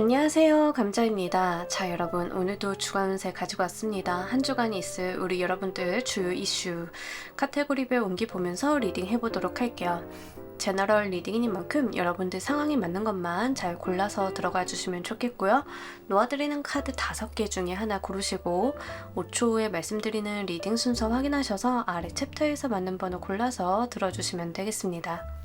안녕하세요, 감자입니다. 자, 여러분, 오늘도 주간 운세 가지고 왔습니다. 한 주간이 있을 우리 여러분들 주요 이슈 카테고리별 옮기 보면서 리딩 해보도록 할게요. 제너럴 리딩인 만큼 여러분들 상황에 맞는 것만 잘 골라서 들어가 주시면 좋겠고요. 놓아드리는 카드 5개 중에 하나 고르시고 5초 후에 말씀드리는 리딩 순서 확인하셔서 아래 챕터에서 맞는 번호 골라서 들어주시면 되겠습니다.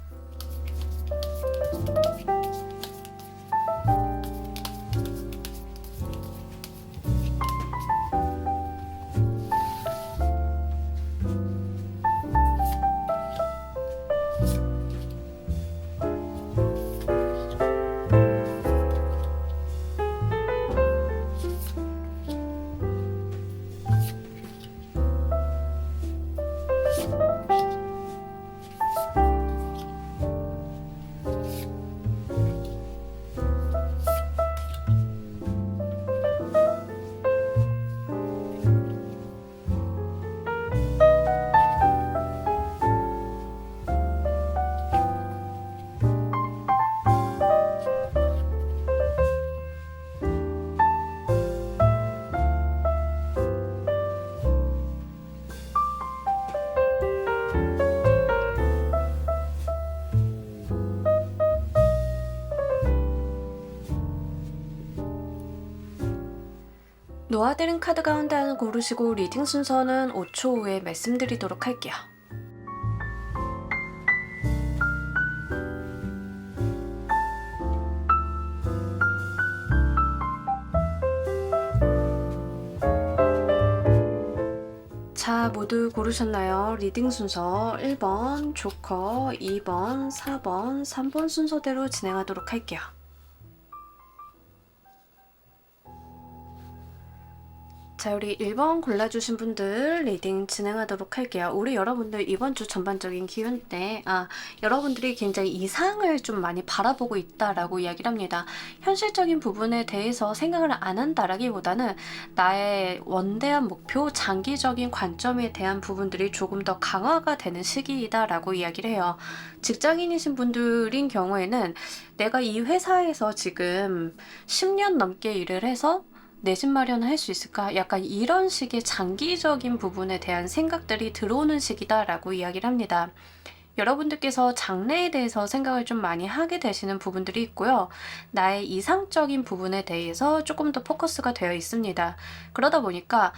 놓아드린 카드 가운데 하나 고르시고 리딩 순서는 5초 후에 말씀드리도록 할게요. 자, 모두 고르셨나요? 리딩 순서 1번 조커, 2번, 4번, 3번 순서대로 진행하도록 할게요. 자, 우리 1번 골라주신 분들 리딩 진행하도록 할게요. 우리 여러분들 이번 주 전반적인 기운 때 여러분들이 굉장히 이상을 좀 많이 바라보고 있다라고 이야기를 합니다. 현실적인 부분에 대해서 생각을 안 한다라기보다는 나의 원대한 목표, 장기적인 관점에 대한 부분들이 조금 더 강화가 되는 시기이다라고 이야기를 해요. 직장인이신 분들인 경우에는 내가 이 회사에서 지금 10년 넘게 일을 해서 내 집 마련을 할 수 있을까? 약간 이런 식의 장기적인 부분에 대한 생각들이 들어오는 시기다라고 이야기를 합니다. 여러분들께서 장래에 대해서 생각을 좀 많이 하게 되시는 부분들이 있고요. 나의 이상적인 부분에 대해서 조금 더 포커스가 되어 있습니다. 그러다 보니까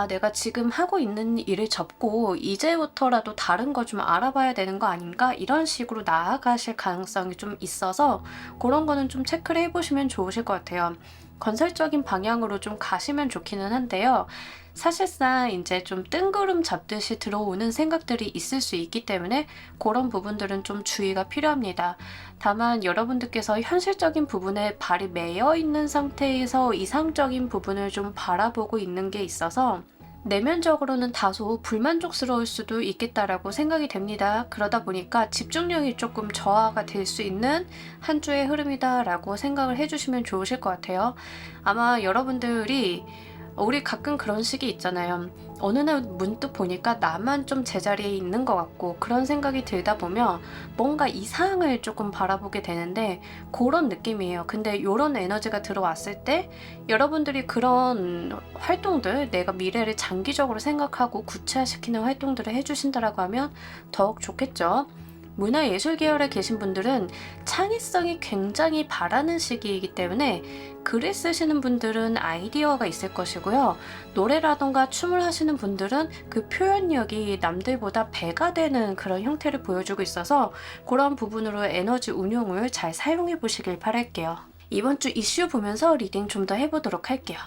내가 지금 하고 있는 일을 접고 이제부터라도 다른 거 좀 알아봐야 되는 거 아닌가? 이런 식으로 나아가실 가능성이 좀 있어서 그런 거는 좀 체크를 해보시면 좋으실 것 같아요. 건설적인 방향으로 좀 가시면 좋기는 한데요. 사실상 이제 좀 뜬구름 잡듯이 들어오는 생각들이 있을 수 있기 때문에 그런 부분들은 좀 주의가 필요합니다. 다만 여러분들께서 현실적인 부분에 발이 매여 있는 상태에서 이상적인 부분을 좀 바라보고 있는 게 있어서 내면적으로는 다소 불만족스러울 수도 있겠다라고 생각이 됩니다. 그러다 보니까 집중력이 조금 저하가 될 수 있는 한 주의 흐름이다라고 생각을 해주시면 좋으실 것 같아요. 아마 여러분들이 우리 가끔 그런 시기 있잖아요. 어느 날 문득 보니까 나만 좀 제자리에 있는 것 같고 그런 생각이 들다 보면 뭔가 이상을 조금 바라보게 되는데 그런 느낌이에요. 근데 이런 에너지가 들어왔을 때 여러분들이 그런 활동들, 내가 미래를 장기적으로 생각하고 구체화시키는 활동들을 해주신다라고 하면 더욱 좋겠죠. 문화예술 계열에 계신 분들은 창의성이 굉장히 바라는 시기이기 때문에 글을 쓰시는 분들은 아이디어가 있을 것이고요. 노래라던가 춤을 하시는 분들은 그 표현력이 남들보다 배가 되는 그런 형태를 보여주고 있어서 그런 부분으로 에너지 운용을 잘 사용해 보시길 바랄게요. 이번 주 이슈 보면서 리딩 좀 더 해보도록 할게요.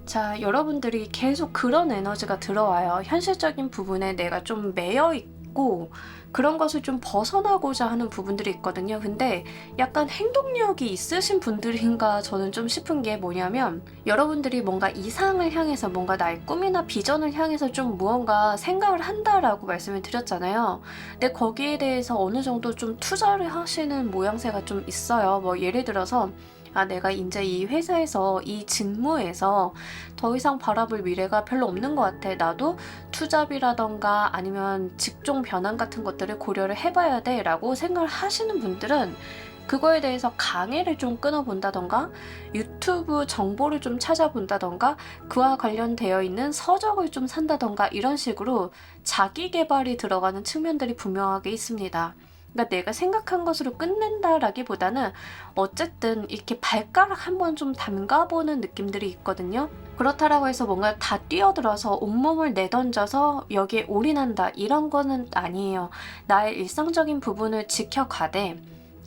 자, 여러분들이 계속 그런 에너지가 들어와요. 현실적인 부분에 내가 좀 매여 있고 그런 것을 좀 벗어나고자 하는 부분들이 있거든요. 근데 약간 행동력이 있으신 분들인가 저는 좀 싶은 게 뭐냐면 여러분들이 뭔가 이상을 향해서 뭔가 나의 꿈이나 비전을 향해서 좀 무언가 생각을 한다라고 말씀을 드렸잖아요. 근데 거기에 대해서 어느 정도 좀 투자를 하시는 모양새가 좀 있어요. 뭐 예를 들어서 아, 내가 이제 이 회사에서 이 직무에서 더 이상 바라볼 미래가 별로 없는 것 같아. 나도 투잡이라던가 아니면 직종 변환 같은 것들을 고려를 해봐야 돼 라고 생각을 하시는 분들은 그거에 대해서 강의를 좀 끊어본다던가 유튜브 정보를 좀 찾아본다던가 그와 관련되어 있는 서적을 좀 산다던가 이런 식으로 자기 개발이 들어가는 측면들이 분명하게 있습니다. 그러니까 내가 생각한 것으로 끝낸다라기보다는 어쨌든 이렇게 발가락 한번 좀 담가보는 느낌들이 있거든요. 그렇다라고 해서 뭔가 다 뛰어들어서 온몸을 내던져서 여기에 올인한다 이런 거는 아니에요. 나의 일상적인 부분을 지켜가되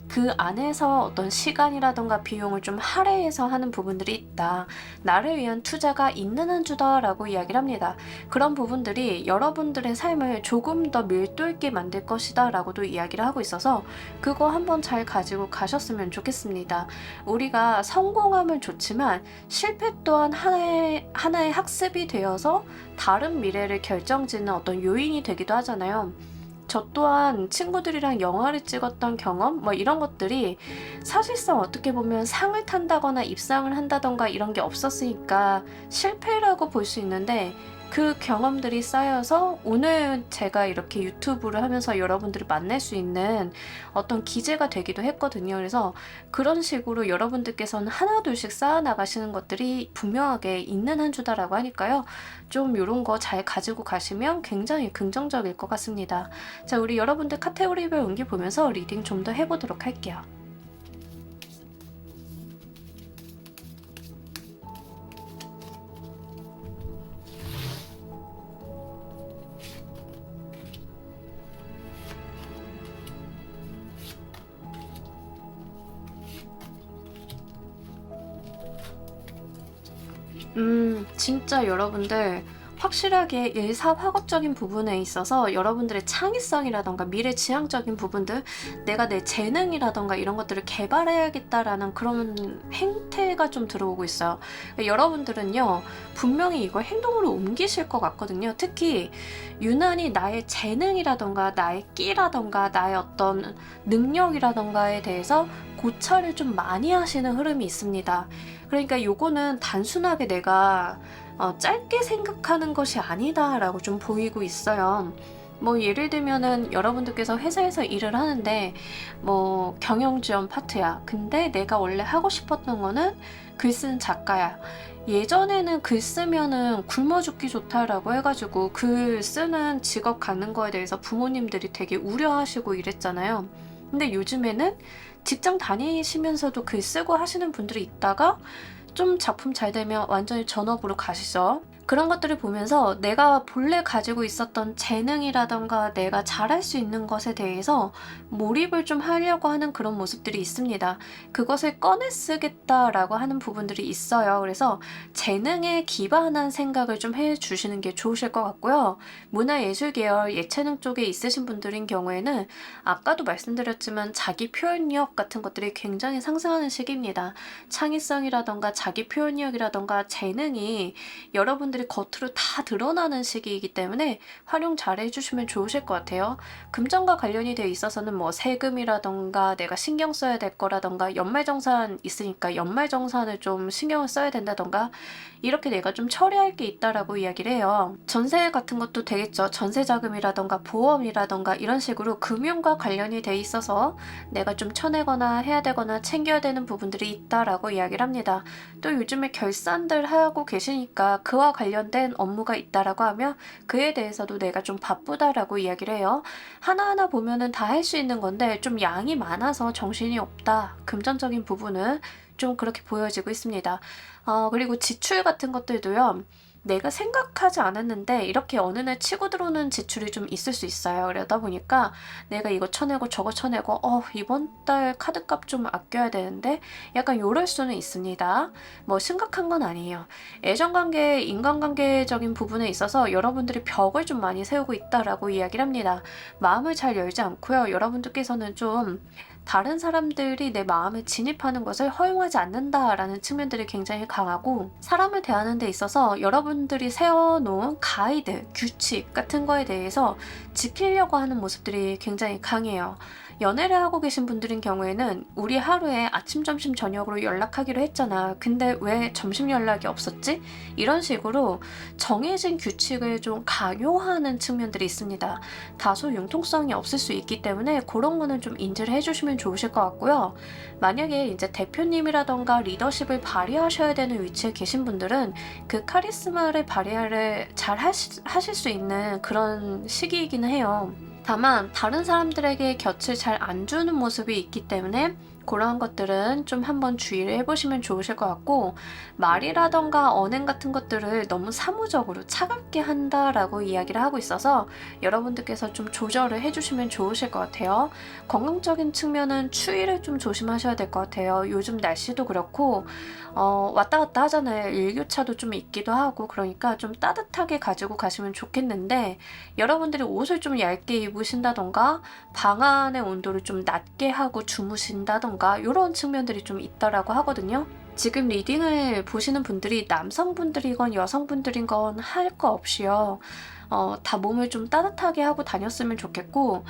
그 안에서 어떤 시간이라던가 비용을 좀 할애해서 하는 부분들이 있다. 나를 위한 투자가 있는 한 주다라고 이야기를 합니다. 그런 부분들이 여러분들의 삶을 조금 더 밀도 있게 만들 것이다 라고도 이야기를 하고 있어서 그거 한번 잘 가지고 가셨으면 좋겠습니다. 우리가 성공하면 좋지만 실패 또한 하나의 학습이 되어서 다른 미래를 결정짓는 어떤 요인이 되기도 하잖아요. 저 또한 친구들이랑 영화를 찍었던 경험 이런 것들이 사실상 어떻게 보면 상을 탄다거나 입상을 한다던가 이런 게 없었으니까 실패라고 볼 수 있는데 그 경험들이 쌓여서 오늘 제가 이렇게 유튜브를 하면서 여러분들을 만날 수 있는 어떤 기재가 되기도 했거든요. 그래서 그런 식으로 여러분들께서는 하나둘씩 쌓아나가시는 것들이 분명하게 있는 한 주다라고 하니까요. 좀 이런 거 잘 가지고 가시면 굉장히 긍정적일 것 같습니다. 자, 우리 여러분들 카테고리별 운기 보면서 리딩 좀 더 해보도록 할게요. 진짜 여러분들 확실하게 일사화급적인 부분에 있어서 여러분들의 창의성이라던가 미래지향적인 부분들, 내가 내 재능이라던가 이런 것들을 개발해야겠다라는 그런 행태가 좀 들어오고 있어요. 여러분들은요, 분명히 이걸 행동으로 옮기실 것 같거든요. 특히 유난히 나의 재능이라던가 나의 끼라던가 나의 어떤 능력이라던가에 대해서 고찰을 좀 많이 하시는 흐름이 있습니다. 그러니까 요거는 단순하게 내가 짧게 생각하는 것이 아니다라고 좀 보이고 있어요. 예를 들면은 여러분들께서 회사에서 일을 하는데 경영지원 파트야. 근데 내가 원래 하고 싶었던 거는 글 쓰는 작가야. 예전에는 글 쓰면은 굶어 죽기 좋다라고 해가지고 글 쓰는 직업 갖는 거에 대해서 부모님들이 되게 우려하시고 이랬잖아요. 근데 요즘에는 직장 다니시면서도 글 쓰고 하시는 분들이 있다가 좀 작품 잘 되면 완전히 전업으로 가시죠. 그런 것들을 보면서 내가 본래 가지고 있었던 재능이라던가 내가 잘할 수 있는 것에 대해서 몰입을 좀 하려고 하는 그런 모습들이 있습니다. 그것을 꺼내 쓰겠다라고 하는 부분들이 있어요. 그래서 재능에 기반한 생각을 좀 해주시는 게 좋으실 것 같고요. 문화예술 계열 예체능 쪽에 있으신 분들인 경우에는 아까도 말씀드렸지만 자기 표현력 같은 것들이 굉장히 상승하는 시기입니다. 창의성이라던가 자기 표현력이라던가 재능이 여러분들 겉으로 다 드러나는 시기이기 때문에 활용 잘 해주시면 좋으실 것 같아요. 금전과 관련이 돼 있어서는 세금이라던가 내가 신경 써야 될 거라던가 연말정산 있으니까 연말정산을 좀 신경을 써야 된다던가 이렇게 내가 좀 처리할 게 있다라고 이야기를 해요. 전세 같은 것도 되겠죠. 전세자금이라던가 보험이라던가 이런 식으로 금융과 관련이 돼 있어서 내가 좀 쳐내거나 해야 되거나 챙겨야 되는 부분들이 있다라고 이야기를 합니다. 또 요즘에 결산들 하고 계시니까 그와 관련된 업무가 있다라고 하면 그에 대해서도 내가 좀 바쁘다라고 이야기를 해요. 하나하나 보면은 다 할 수 있는 건데 좀 양이 많아서 정신이 없다. 금전적인 부분은 좀 그렇게 보여지고 있습니다. 그리고 지출 같은 것들도요. 내가 생각하지 않았는데 이렇게 어느 날 치고 들어오는 지출이 좀 있을 수 있어요. 그러다 보니까 내가 이거 쳐내고 저거 쳐내고 이번 달 카드값 좀 아껴야 되는데 약간 이럴 수는 있습니다. 심각한 건 아니에요. 애정관계, 인간관계적인 부분에 있어서 여러분들이 벽을 좀 많이 세우고 있다라고 이야기를 합니다. 마음을 잘 열지 않고요. 여러분들께서는 좀 다른 사람들이 내 마음에 진입하는 것을 허용하지 않는다라는 측면들이 굉장히 강하고 사람을 대하는 데 있어서 여러분들이 세워놓은 가이드, 규칙 같은 거에 대해서 지키려고 하는 모습들이 굉장히 강해요. 연애를 하고 계신 분들인 경우에는 우리 하루에 아침, 점심, 저녁으로 연락하기로 했잖아. 근데 왜 점심 연락이 없었지? 이런 식으로 정해진 규칙을 좀 강요하는 측면들이 있습니다. 다소 융통성이 없을 수 있기 때문에 그런 거는 좀 인지를 해주시면 좋으실 것 같고요. 만약에 이제 대표님이라던가 리더십을 발휘하셔야 되는 위치에 계신 분들은 그 카리스마를 발휘를 잘 하실 수 있는 그런 시기이기는 해요. 다만 다른 사람들에게 곁을 잘 안 주는 모습이 있기 때문에 그런 것들은 좀 한번 주의를 해보시면 좋으실 것 같고, 말이라던가 언행 같은 것들을 너무 사무적으로 차갑게 한다라고 이야기를 하고 있어서 여러분들께서 좀 조절을 해주시면 좋으실 것 같아요. 건강적인 측면은 추위를 좀 조심하셔야 될 것 같아요. 요즘 날씨도 그렇고 왔다 갔다 하잖아요. 일교차도 좀 있기도 하고, 그러니까 좀 따뜻하게 가지고 가시면 좋겠는데, 여러분들이 옷을 좀 얇게 입으신다던가 방 안의 온도를 좀 낮게 하고 주무신다던가 이런 측면들이 좀 있다라고 하거든요. 지금 리딩을 보시는 분들이 남성분들이건 여성분들이건 할 거 없이요. 다 몸을 좀 따뜻하게 하고 다녔으면 좋겠고,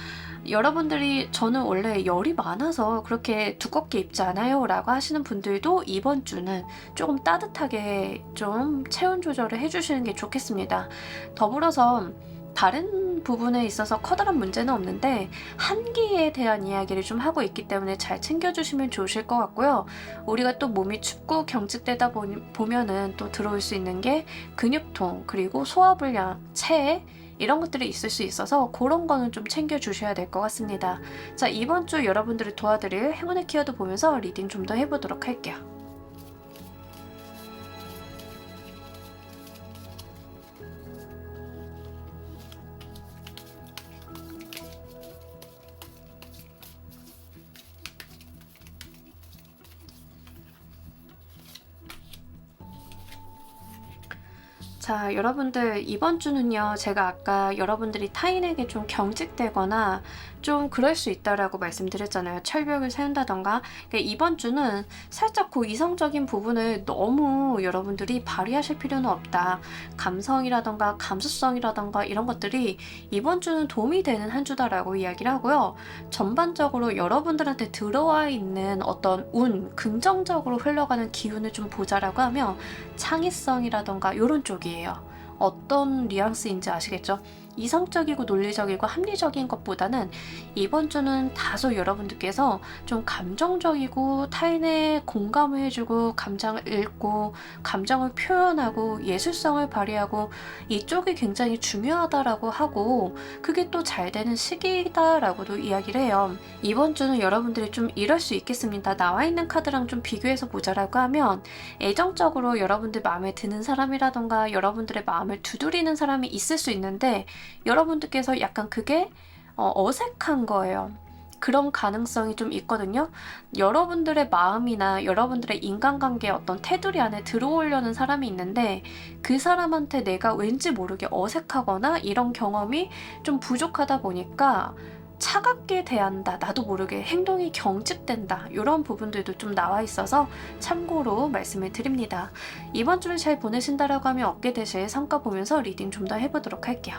여러분들이 저는 원래 열이 많아서 그렇게 두껍게 입지 않아요 라고 하시는 분들도 이번 주는 조금 따뜻하게 좀 체온 조절을 해주시는 게 좋겠습니다. 더불어서 다른 부분에 있어서 커다란 문제는 없는데 한기에 대한 이야기를 좀 하고 있기 때문에 잘 챙겨주시면 좋으실 것 같고요. 우리가 또 몸이 춥고 경직되다 보면은 또 들어올 수 있는 게 근육통, 그리고 소화불량, 체해, 이런 것들이 있을 수 있어서 그런 거는 좀 챙겨주셔야 될 것 같습니다. 자, 이번 주 여러분들을 도와드릴 행운의 키워드 보면서 리딩 좀 더 해보도록 할게요. 자, 여러분들 이번 주는요, 제가 아까 여러분들이 타인에게 좀 경직되거나 좀 그럴 수 있다라고 말씀드렸잖아요. 철벽을 세운다던가. 그러니까 이번 주는 살짝 그 이성적인 부분을 너무 여러분들이 발휘하실 필요는 없다. 감성이라던가 감수성이라던가 이런 것들이 이번 주는 도움이 되는 한 주다라고 이야기를 하고요. 전반적으로 여러분들한테 들어와 있는 어떤 운, 긍정적으로 흘러가는 기운을 좀 보자라고 하면 창의성이라던가 이런 쪽이에요. 어떤 뉘앙스인지 아시겠죠? 이성적이고 논리적이고 합리적인 것보다는 이번 주는 다소 여러분들께서 좀 감정적이고 타인의 공감을 해주고 감정을 읽고 감정을 표현하고 예술성을 발휘하고 이쪽이 굉장히 중요하다라고 하고, 그게 또 잘 되는 시기다라고도 이야기를 해요. 이번 주는 여러분들이 좀 이럴 수 있겠습니다. 나와 있는 카드랑 좀 비교해서 보자라고 하면 애정적으로 여러분들 마음에 드는 사람이라던가 여러분들의 마음을 두드리는 사람이 있을 수 있는데, 여러분들께서 약간 그게 어색한 거예요. 그런 가능성이 좀 있거든요. 여러분들의 마음이나 여러분들의 인간관계의 어떤 테두리 안에 들어오려는 사람이 있는데 그 사람한테 내가 왠지 모르게 어색하거나 이런 경험이 좀 부족하다 보니까 차갑게 대한다, 나도 모르게 행동이 경직된다, 이런 부분들도 좀 나와 있어서 참고로 말씀을 드립니다. 이번 주를 잘 보내신다라고 하면 얻게 되실 성과 보면서 리딩 좀 더 해보도록 할게요.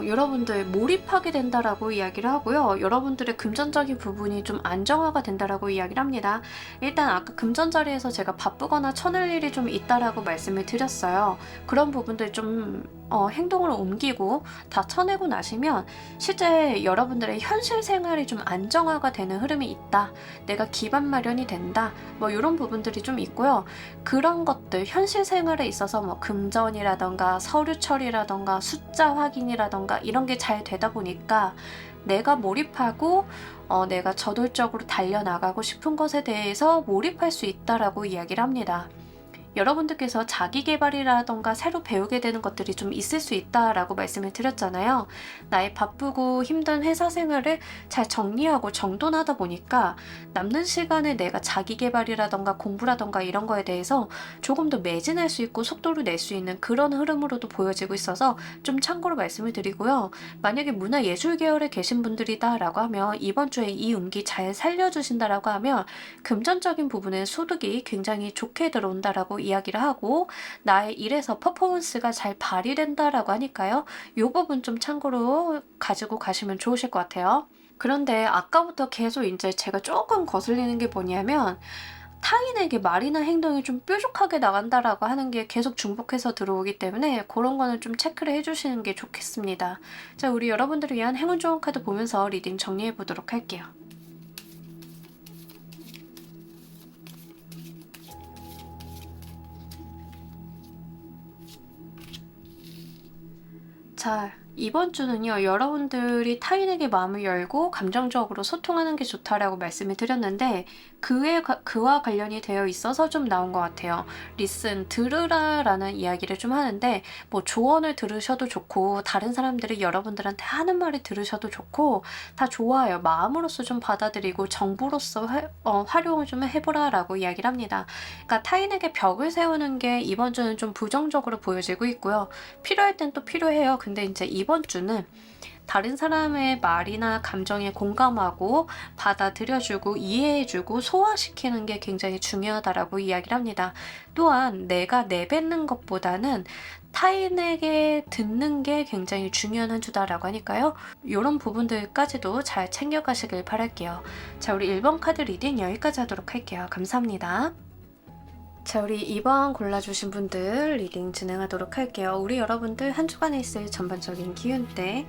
여러분들 몰입하게 된다라고 이야기를 하고요. 여러분들의 금전적인 부분이 좀 안정화가 된다라고 이야기를 합니다. 일단 아까 금전 자리에서 제가 바쁘거나 쳐낼 일이 좀 있다라고 말씀을 드렸어요. 그런 부분들 좀 행동을 옮기고 다 쳐내고 나시면 실제 여러분들의 현실 생활이 좀 안정화가 되는 흐름이 있다. 내가 기반 마련이 된다. 뭐 이런 부분들이 좀 있고요. 그런 것들 현실 생활에 있어서 뭐 금전이라던가 서류 처리라던가 숫자 확인이라던가 이런 게 잘 되다 보니까 내가 몰입하고 내가 저돌적으로 달려나가고 싶은 것에 대해서 몰입할 수 있다라고 이야기를 합니다. 여러분들께서 자기 개발이라던가 새로 배우게 되는 것들이 좀 있을 수 있다라고 말씀을 드렸잖아요. 나의 바쁘고 힘든 회사 생활을 잘 정리하고 정돈하다 보니까 남는 시간에 내가 자기 개발이라던가 공부라던가 이런 거에 대해서 조금 더 매진할 수 있고 속도를 낼 수 있는 그런 흐름으로도 보여지고 있어서 좀 참고로 말씀을 드리고요. 만약에 문화예술 계열에 계신 분들이다라고 하면 이번 주에 이 운기 잘 살려주신다라고 하면 금전적인 부분에 소득이 굉장히 좋게 들어온다라고 이야기를 하고 나의 일에서 퍼포먼스가 잘 발휘된다라고 하니까요. 이 부분 좀 참고로 가지고 가시면 좋으실 것 같아요. 그런데 아까부터 계속 이제 제가 조금 거슬리는 게 뭐냐면 타인에게 말이나 행동이 좀 뾰족하게 나간다라고 하는 게 계속 중복해서 들어오기 때문에 그런 거는 좀 체크를 해주시는 게 좋겠습니다. 자, 우리 여러분들을 위한 행운 좋은 카드 보면서 리딩 정리해 보도록 할게요. 자, 이번 주는요, 여러분들이 타인에게 마음을 열고 감정적으로 소통하는 게 좋다라고 말씀을 드렸는데, 그와 관련이 되어 있어서 좀 나온 것 같아요. 리슨, 들으라 라는 이야기를 좀 하는데, 뭐 조언을 들으셔도 좋고, 다른 사람들이 여러분들한테 하는 말을 들으셔도 좋고, 다 좋아요. 마음으로서 좀 받아들이고, 정보로서 활용을 좀 해보라 라고 이야기를 합니다. 그러니까 타인에게 벽을 세우는 게 이번 주는 좀 부정적으로 보여지고 있고요. 필요할 땐 또 필요해요. 근데 이제 이번 주는 다른 사람의 말이나 감정에 공감하고 받아들여주고 이해해주고 소화시키는 게 굉장히 중요하다라고 이야기를 합니다. 또한 내가 내뱉는 것보다는 타인에게 듣는 게 굉장히 중요한 한 주다라고 하니까요. 이런 부분들까지도 잘 챙겨가시길 바랄게요. 자, 우리 1번 카드 리딩 여기까지 하도록 할게요. 감사합니다. 자, 우리 2번 골라주신 분들 리딩 진행하도록 할게요. 우리 여러분들 한 주간에 있을 전반적인 기운대.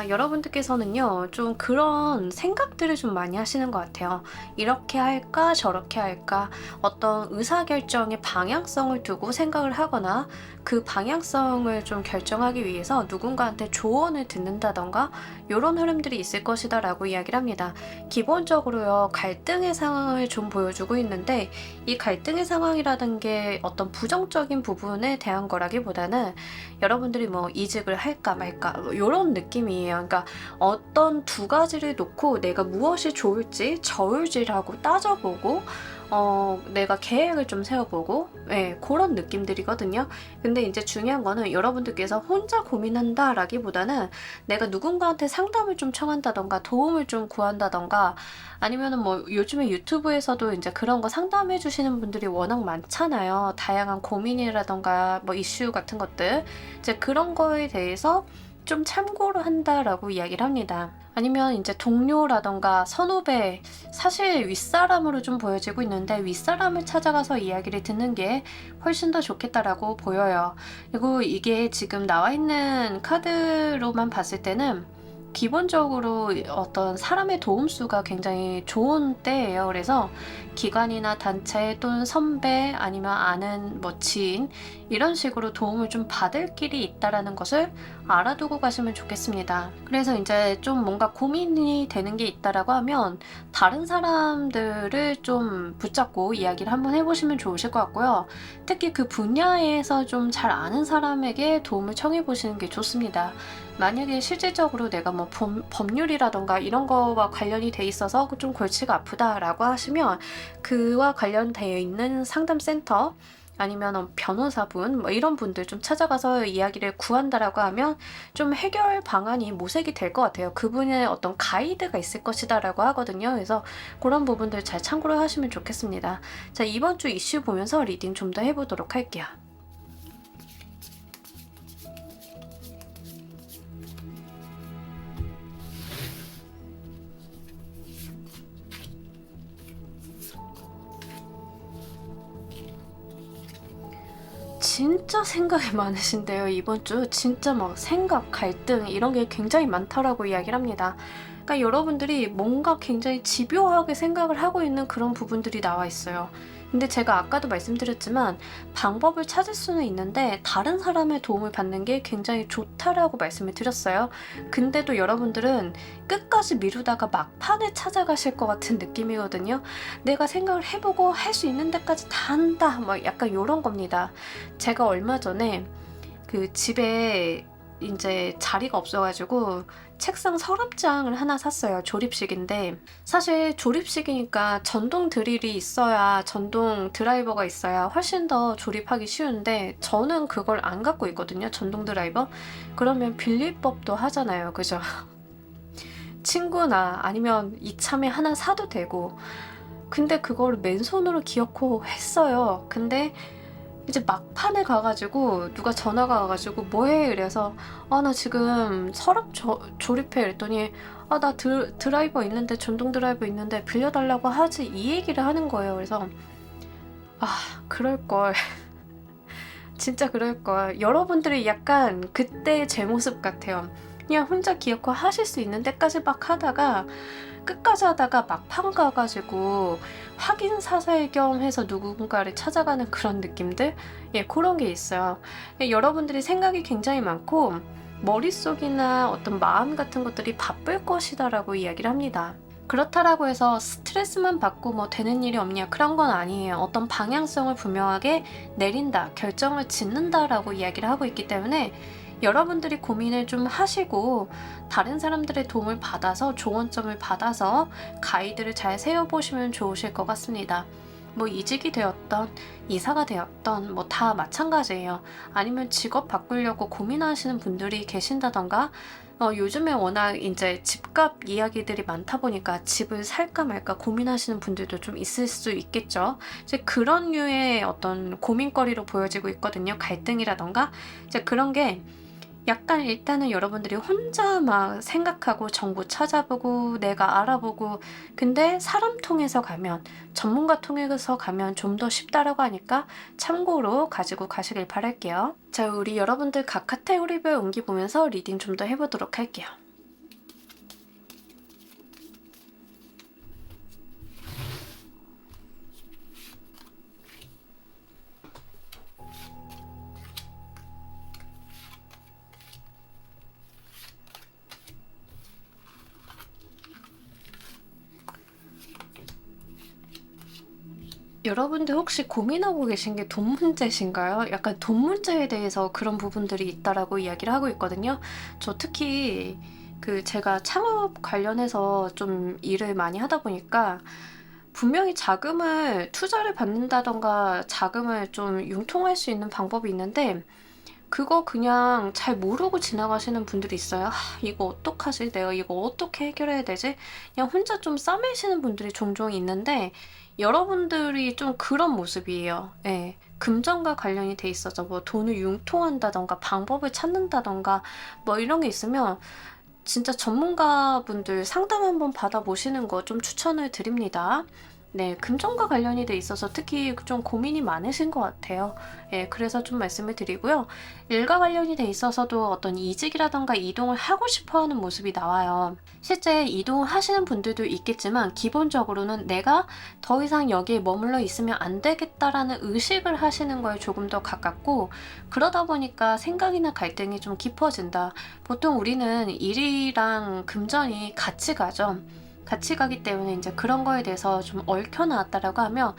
여러분들께서는요, 좀 그런 생각들을 좀 많이 하시는 것 같아요. 이렇게 할까, 저렇게 할까, 어떤 의사결정의 방향성을 두고 생각을 하거나 그 방향성을 좀 결정하기 위해서 누군가한테 조언을 듣는다던가 이런 흐름들이 있을 것이다 라고 이야기를 합니다. 기본적으로요, 갈등의 상황을 좀 보여주고 있는데 이 갈등의 상황이라는 게 어떤 부정적인 부분에 대한 거라기보다는 여러분들이 뭐 이직을 할까 말까 이런 느낌이에요. 그러니까 어떤 두 가지를 놓고 내가 무엇이 좋을지 저울질하고 따져보고 내가 계획을 좀 세워보고 그런 느낌들이거든요. 근데 이제 중요한 거는 여러분들께서 혼자 고민한다 라기보다는 내가 누군가한테 상담을 좀 청한다던가 도움을 좀 구한다던가 아니면은 뭐 요즘에 유튜브에서도 이제 그런 거 상담해 주시는 분들이 워낙 많잖아요. 다양한 고민이라던가 뭐 이슈 같은 것들 이제 그런 거에 대해서 좀 참고를 한다라고 이야기를 합니다. 아니면 이제 동료라던가 선후배, 사실 윗사람으로 좀 보여지고 있는데 윗사람을 찾아가서 이야기를 듣는 게 훨씬 더 좋겠다라고 보여요. 그리고 이게 지금 나와 있는 카드로만 봤을 때는 기본적으로 어떤 사람의 도움수가 굉장히 좋은 때예요. 그래서 기관이나 단체 또는 선배 아니면 아는 뭐 지인 이런 식으로 도움을 좀 받을 길이 있다라는 것을 알아두고 가시면 좋겠습니다. 그래서 이제 좀 뭔가 고민이 되는 게 있다라고 하면 다른 사람들을 좀 붙잡고 이야기를 한번 해보시면 좋으실 것 같고요. 특히 그 분야에서 좀 잘 아는 사람에게 도움을 청해 보시는 게 좋습니다. 만약에 실질적으로 내가 뭐 법률이라던가 이런 거와 관련이 돼 있어서 좀 골치가 아프다라고 하시면 그와 관련되어 있는 상담센터 아니면 변호사분 뭐 이런 분들 좀 찾아가서 이야기를 구한다라고 하면 좀 해결 방안이 모색이 될 것 같아요. 그분의 어떤 가이드가 있을 것이다 라고 하거든요. 그래서 그런 부분들 잘 참고를 하시면 좋겠습니다. 자, 이번 주 이슈 보면서 리딩 좀 더 해보도록 할게요. 진짜 생각이 많으신데요. 이번 주 진짜 막 생각, 갈등 이런 게 굉장히 많다라고 이야기를 합니다. 그러니까 여러분들이 뭔가 굉장히 집요하게 생각을 하고 있는 그런 부분들이 나와 있어요. 근데 제가 아까도 말씀드렸지만 방법을 찾을 수는 있는데 다른 사람의 도움을 받는 게 굉장히 좋다라고 말씀을 드렸어요. 근데도 여러분들은 끝까지 미루다가 막판에 찾아가실 것 같은 느낌이거든요. 내가 생각을 해보고 할 수 있는 데까지 다 한다. 막 약간 요런 겁니다. 제가 얼마 전에 그 집에 이제 자리가 없어가지고 책상 서랍장을 하나 샀어요. 조립식인데 사실 조립식이니까 전동 드릴이 있어야, 전동 드라이버가 있어야 훨씬 더 조립하기 쉬운데 저는 그걸 안 갖고 있거든요. 전동 드라이버. 그러면 빌릴 법도 하잖아요. 그죠? 친구나 아니면 이참에 하나 사도 되고. 근데 그걸 맨손으로 기어코 했어요. 근데 이제 막판에 가가지고 누가 전화가 와가지고 뭐해? 이래서 나 지금 서랍 조립해. 이랬더니 나 드라이버 있는데, 전동 드라이버 있는데 빌려달라고 하지, 이 얘기를 하는 거예요. 그래서 그럴걸. 진짜 그럴걸. 여러분들이 약간 그때 제 모습 같아요. 그냥 혼자 기어코 하실 수 있는 데까지 막 하다가 끝까지 하다가 막판 가가지고 확인 사살 겸 해서 누군가를 찾아가는 그런 느낌들? 그런 게 있어요. 여러분들이 생각이 굉장히 많고 머릿속이나 어떤 마음 같은 것들이 바쁠 것이다 라고 이야기를 합니다. 그렇다라고 해서 스트레스만 받고 뭐 되는 일이 없냐, 그런 건 아니에요. 어떤 방향성을 분명하게 내린다, 결정을 짓는다 라고 이야기를 하고 있기 때문에 여러분들이 고민을 좀 하시고 다른 사람들의 도움을 받아서, 조언점을 받아서 가이드를 잘 세워보시면 좋으실 것 같습니다. 뭐 이직이 되었던, 이사가 되었던 뭐 다 마찬가지예요. 아니면 직업 바꾸려고 고민하시는 분들이 계신다던가, 요즘에 워낙 이제 집값 이야기들이 많다 보니까 집을 살까 말까 고민하시는 분들도 좀 있을 수 있겠죠. 이제 그런 류의 어떤 고민거리로 보여지고 있거든요. 갈등이라던가 이제 그런 게 약간 일단은 여러분들이 혼자 막 생각하고 정보 찾아보고 내가 알아보고, 근데 사람 통해서 가면, 전문가 통해서 가면 좀 더 쉽다라고 하니까 참고로 가지고 가시길 바랄게요. 자, 우리 여러분들 각 카테고리별 옮기 보면서 리딩 좀 더 해보도록 할게요. 여러분들 혹시 고민하고 계신 게 돈 문제신가요? 약간 돈 문제에 대해서 그런 부분들이 있다라고 이야기를 하고 있거든요. 저 특히 제가 창업 관련해서 좀 일을 많이 하다 보니까 분명히 자금을, 투자를 받는다던가 자금을 좀 융통할 수 있는 방법이 있는데 그거 그냥 잘 모르고 지나가시는 분들이 있어요. 이거 어떡하지? 내가 이거 어떻게 해결해야 되지? 그냥 혼자 좀 싸매시는 분들이 종종 있는데 여러분들이 좀 그런 모습이에요. 금전과 관련이 돼 있어서 뭐 돈을 융통한다던가 방법을 찾는다던가 뭐 이런 게 있으면 진짜 전문가분들 상담 한번 받아보시는 거 좀 추천을 드립니다. 금전과 관련이 돼 있어서 특히 좀 고민이 많으신 것 같아요. 그래서 좀 말씀을 드리고요. 일과 관련이 돼 있어서도 어떤 이직이라던가 이동을 하고 싶어 하는 모습이 나와요. 실제 이동을 하시는 분들도 있겠지만 기본적으로는 내가 더 이상 여기에 머물러 있으면 안 되겠다라는 의식을 하시는 거에 조금 더 가깝고, 그러다 보니까 생각이나 갈등이 좀 깊어진다. 보통 우리는 일이랑 금전이 같이 가죠. 같이 가기 때문에 이제 그런 거에 대해서 좀 얽혀 나왔다라고 하면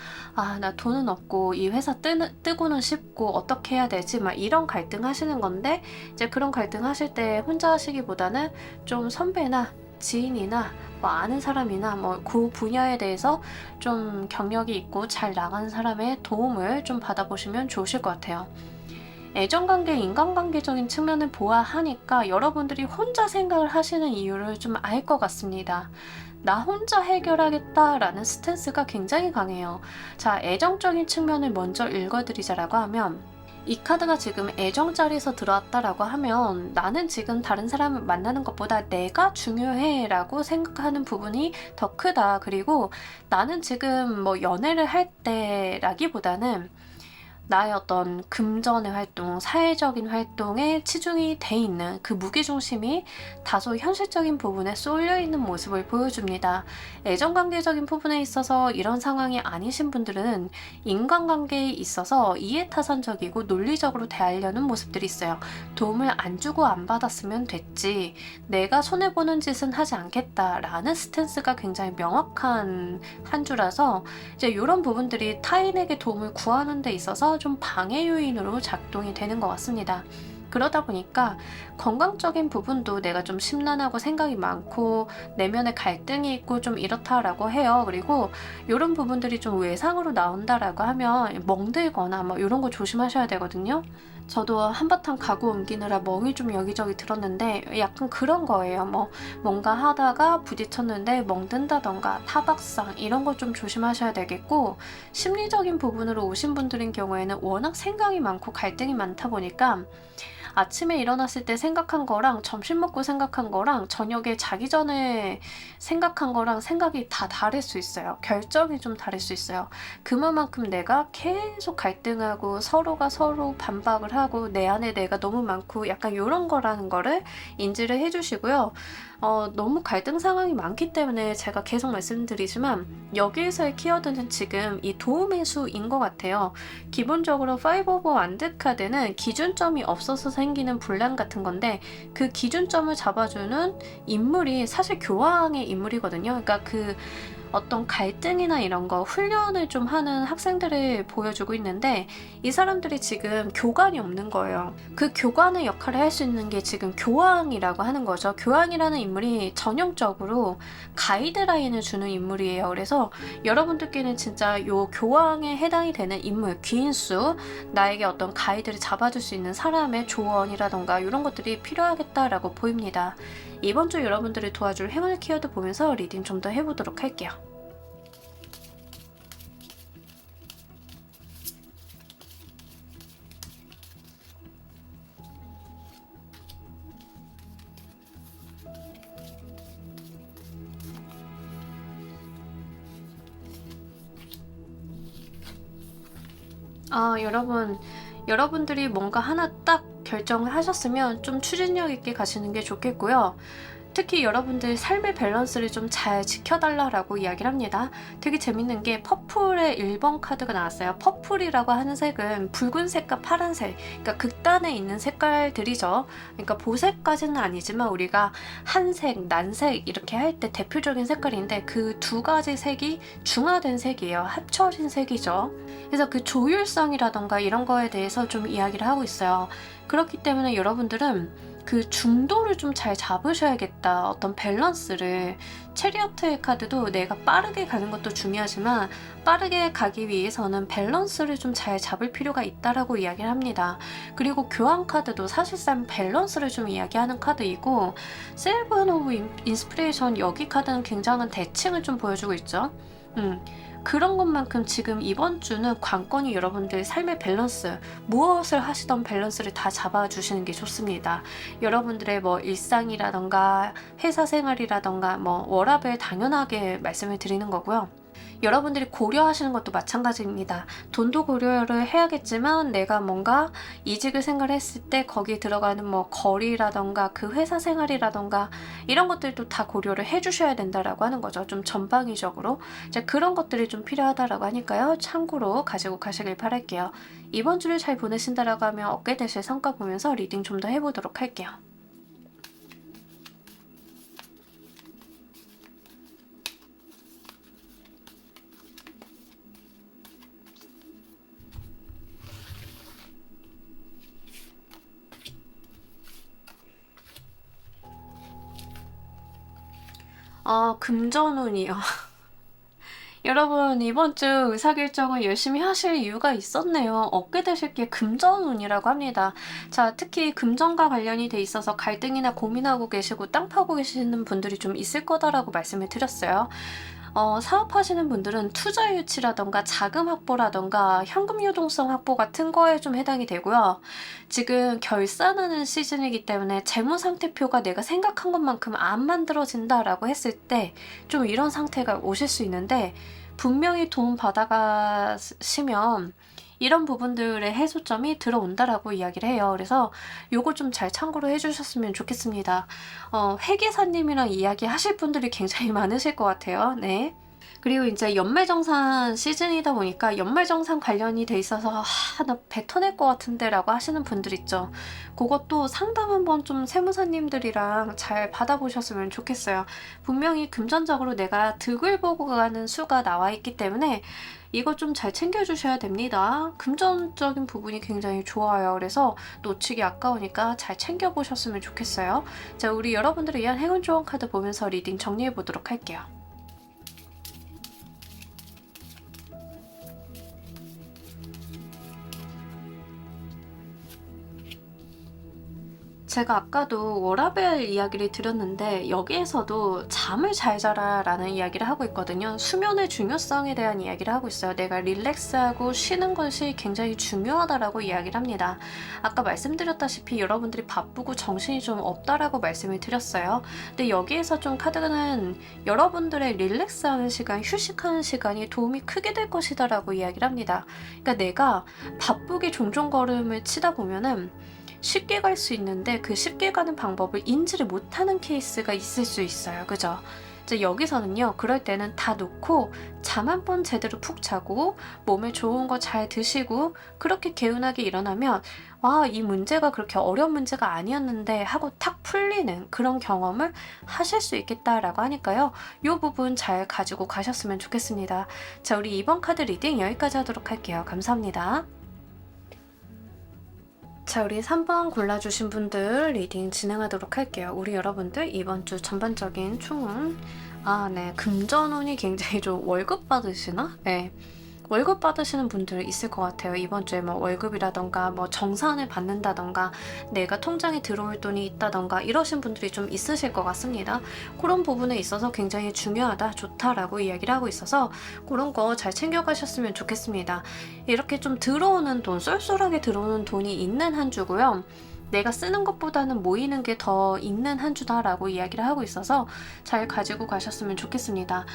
나 돈은 없고 이 회사 뜨고는 싶고 어떻게 해야 되지? 막 이런 갈등 하시는 건데, 이제 그런 갈등 하실 때 혼자 하시기보다는 좀 선배나 지인이나 뭐 아는 사람이나 뭐 그 분야에 대해서 좀 경력이 있고 잘 나가는 사람의 도움을 좀 받아보시면 좋으실 것 같아요. 애정관계, 인간관계적인 측면을 보아하니까 여러분들이 혼자 생각을 하시는 이유를 좀 알 것 같습니다. 나 혼자 해결하겠다라는 스탠스가 굉장히 강해요. 자, 애정적인 측면을 먼저 읽어드리자라고 하면, 이 카드가 지금 애정 자리에서 들어왔다라고 하면 나는 지금 다른 사람을 만나는 것보다 내가 중요해 라고 생각하는 부분이 더 크다. 그리고 나는 지금 뭐 연애를 할 때라기보다는 나의 어떤 금전의 활동, 사회적인 활동에 치중이 돼 있는 그 무게중심이 다소 현실적인 부분에 쏠려 있는 모습을 보여줍니다. 애정관계적인 부분에 있어서 이런 상황이 아니신 분들은 인간관계에 있어서 이해타산적이고 논리적으로 대하려는 모습들이 있어요. 도움을 안 주고 안 받았으면 됐지, 내가 손해보는 짓은 하지 않겠다라는 스탠스가 굉장히 명확한 한 주라서 이제 이런 부분들이 타인에게 도움을 구하는 데 있어서 좀 방해 요인으로 작동이 되는 것 같습니다. 그러다 보니까 건강적인 부분도 내가 좀 심란하고 생각이 많고 내면에 갈등이 있고 좀 이렇다라고 해요. 그리고 이런 부분들이 좀 외상으로 나온다라고 하면 멍들거나 뭐 이런 거 조심하셔야 되거든요. 저도 한바탕 가구 옮기느라 멍이 좀 여기저기 들었는데 약간 그런 거예요. 뭐 뭔가 하다가 부딪혔는데 멍든다던가 타박상 이런 거 좀 조심하셔야 되겠고, 심리적인 부분으로 오신 분들인 경우에는 워낙 생각이 많고 갈등이 많다 보니까 아침에 일어났을 때 생각한 거랑 점심 먹고 생각한 거랑 저녁에 자기 전에 생각한 거랑 생각이 다 다를 수 있어요. 결정이 좀 다를 수 있어요. 그만큼 내가 계속 갈등하고 서로가 서로 반박을 하고 내 안에 내가 너무 많고 약간 이런 거라는 거를 인지를 해주시고요. 너무 갈등 상황이 많기 때문에 제가 계속 말씀드리지만 여기에서의 키워드는 지금 이 도움의 수인 것 같아요. 기본적으로 5 오브 완드 카드는 기준점이 없어서 생기는 분란 같은 건데, 그 기준점을 잡아주는 인물이 사실 교황의 인물이거든요. 그러니까 그 어떤 갈등이나 이런 거 훈련을 좀 하는 학생들을 보여주고 있는데, 이 사람들이 지금 교관이 없는 거예요. 그 교관의 역할을 할 수 있는 게 지금 교황이라고 하는 거죠. 교황이라는 인물이 전형적으로 가이드라인을 주는 인물이에요. 그래서 여러분들께는 진짜 요 교황에 해당이 되는 인물, 귀인수, 나에게 어떤 가이드를 잡아줄 수 있는 사람의 조언이라던가 이런 것들이 필요하겠다라고 보입니다. 이번 주 여러분들을 도와줄 행운 키워드 보면서 리딩 좀 더 해보도록 할게요. 여러분들이 뭔가 하나 딱 결정을 하셨으면 좀 추진력 있게 가시는 게 좋겠고요. 특히 여러분들 삶의 밸런스를 좀 잘 지켜달라고 이야기를 합니다. 되게 재밌는 게 퍼플의 1번 카드가 나왔어요. 퍼플이라고 하는 색은 붉은색과 파란색, 그러니까 극단에 있는 색깔들이죠. 그러니까 보색까지는 아니지만 우리가 한색, 난색 이렇게 할 때 대표적인 색깔인데, 그 두 가지 색이 중화된 색이에요. 합쳐진 색이죠. 그래서 그 조율성이라던가 이런 거에 대해서 좀 이야기를 하고 있어요. 그렇기 때문에 여러분들은 그 중도를 좀 잘 잡으셔야겠다. 어떤 밸런스를. 체리어트의 카드도 내가 빠르게 가는 것도 중요하지만 빠르게 가기 위해서는 밸런스를 좀 잘 잡을 필요가 있다라고 이야기를 합니다. 그리고 교황 카드도 사실상 밸런스를 좀 이야기하는 카드이고, 세븐 오브 인스피레이션 여기 카드는 굉장한 대칭을 좀 보여주고 있죠. 그런 것만큼 지금 이번 주는 관건이 여러분들 삶의 밸런스, 무엇을 하시던 밸런스를 다 잡아주시는 게 좋습니다. 여러분들의 뭐 일상이라던가 회사 생활이라던가 뭐 워라밸 당연하게 말씀을 드리는 거고요. 여러분들이 고려하시는 것도 마찬가지입니다. 돈도 고려를 해야겠지만 내가 뭔가 이직을 생각했을 때 거기에 들어가는 뭐 거리라던가 그 회사 생활이라던가 이런 것들도 다 고려를 해주셔야 된다라고 하는 거죠. 좀 전방위적으로. 이제 그런 것들이 좀 필요하다라고 하니까요. 참고로 가지고 가시길 바랄게요. 이번 주를 잘 보내신다라고 하면 얻게 되실 성과 보면서 리딩 좀 더 해보도록 할게요. 금전운이요. 여러분, 이번 주 의사결정을 열심히 하실 이유가 있었네요. 얻게 되실 게 금전운이라고 합니다. 자, 특히 금전과 관련이 돼 있어서 갈등이나 고민하고 계시고 땅 파고 계시는 분들이 좀 있을 거다라고 말씀을 드렸어요. 사업하시는 분들은 투자 유치라던가 자금 확보라던가 현금 유동성 확보 같은 거에 좀 해당이 되고요. 지금 결산하는 시즌이기 때문에 재무 상태표가 내가 생각한 것만큼 안 만들어진다라고 했을 때 좀 이런 상태가 오실 수 있는데, 분명히 도움 받아가시면 이런 부분들의 해소점이 들어온다라고 이야기를 해요. 그래서 요거 좀 잘 참고로 해주셨으면 좋겠습니다. 회계사님이랑 이야기하실 분들이 굉장히 많으실 것 같아요. 네. 그리고 이제 연말정산 시즌이다 보니까 연말정산 관련이 돼 있어서 나 뱉어낼 것 같은데 라고 하시는 분들 있죠. 그것도 상담 한번 좀 세무사님들이랑 잘 받아보셨으면 좋겠어요. 분명히 금전적으로 내가 득을 보고 가는 수가 나와 있기 때문에 이거 좀 잘 챙겨주셔야 됩니다. 금전적인 부분이 굉장히 좋아요. 그래서 놓치기 아까우니까 잘 챙겨보셨으면 좋겠어요. 자, 우리 여러분들을 위한 행운 조언 카드 보면서 리딩 정리해보도록 할게요. 제가 아까도 워라밸 이야기를 드렸는데 여기에서도 잠을 잘 자라 라는 이야기를 하고 있거든요. 수면의 중요성에 대한 이야기를 하고 있어요. 내가 릴렉스하고 쉬는 것이 굉장히 중요하다라고 이야기를 합니다. 아까 말씀드렸다시피 여러분들이 바쁘고 정신이 좀 없다라고 말씀을 드렸어요. 근데 여기에서 좀 카드는 여러분들의 릴렉스하는 시간, 휴식하는 시간이 도움이 크게 될 것이다 라고 이야기를 합니다. 그러니까 내가 바쁘게 종종 걸음을 치다 보면은 쉽게 갈 수 있는데 그 쉽게 가는 방법을 인지를 못하는 케이스가 있을 수 있어요. 그죠? 이제 여기서는요, 그럴 때는 다 놓고 잠 한 번 제대로 푹 자고 몸에 좋은 거 잘 드시고 그렇게 개운하게 일어나면 이 문제가 그렇게 어려운 문제가 아니었는데 하고 탁 풀리는 그런 경험을 하실 수 있겠다라고 하니까요. 이 부분 잘 가지고 가셨으면 좋겠습니다. 자, 우리 이번 카드 리딩 여기까지 하도록 할게요. 감사합니다. 자, 우리 3번 골라주신 분들 리딩 진행하도록 할게요. 우리 여러분들 이번 주 전반적인 총은 네, 금전운이 굉장히 좀 월급 받으시나? 네. 월급 받으시는 분들 있을 것 같아요. 이번 주에 뭐 월급이라던가 뭐 정산을 받는다던가 내가 통장에 들어올 돈이 있다던가 이러신 분들이 좀 있으실 것 같습니다. 그런 부분에 있어서 굉장히 중요하다, 좋다라고 이야기를 하고 있어서 그런 거 잘 챙겨가셨으면 좋겠습니다. 이렇게 좀 들어오는 돈, 쏠쏠하게 들어오는 돈이 있는 한 주고요. 내가 쓰는 것보다는 모이는 게 더 있는 한 주다라고 이야기를 하고 있어서 잘 가지고 가셨으면 좋겠습니다.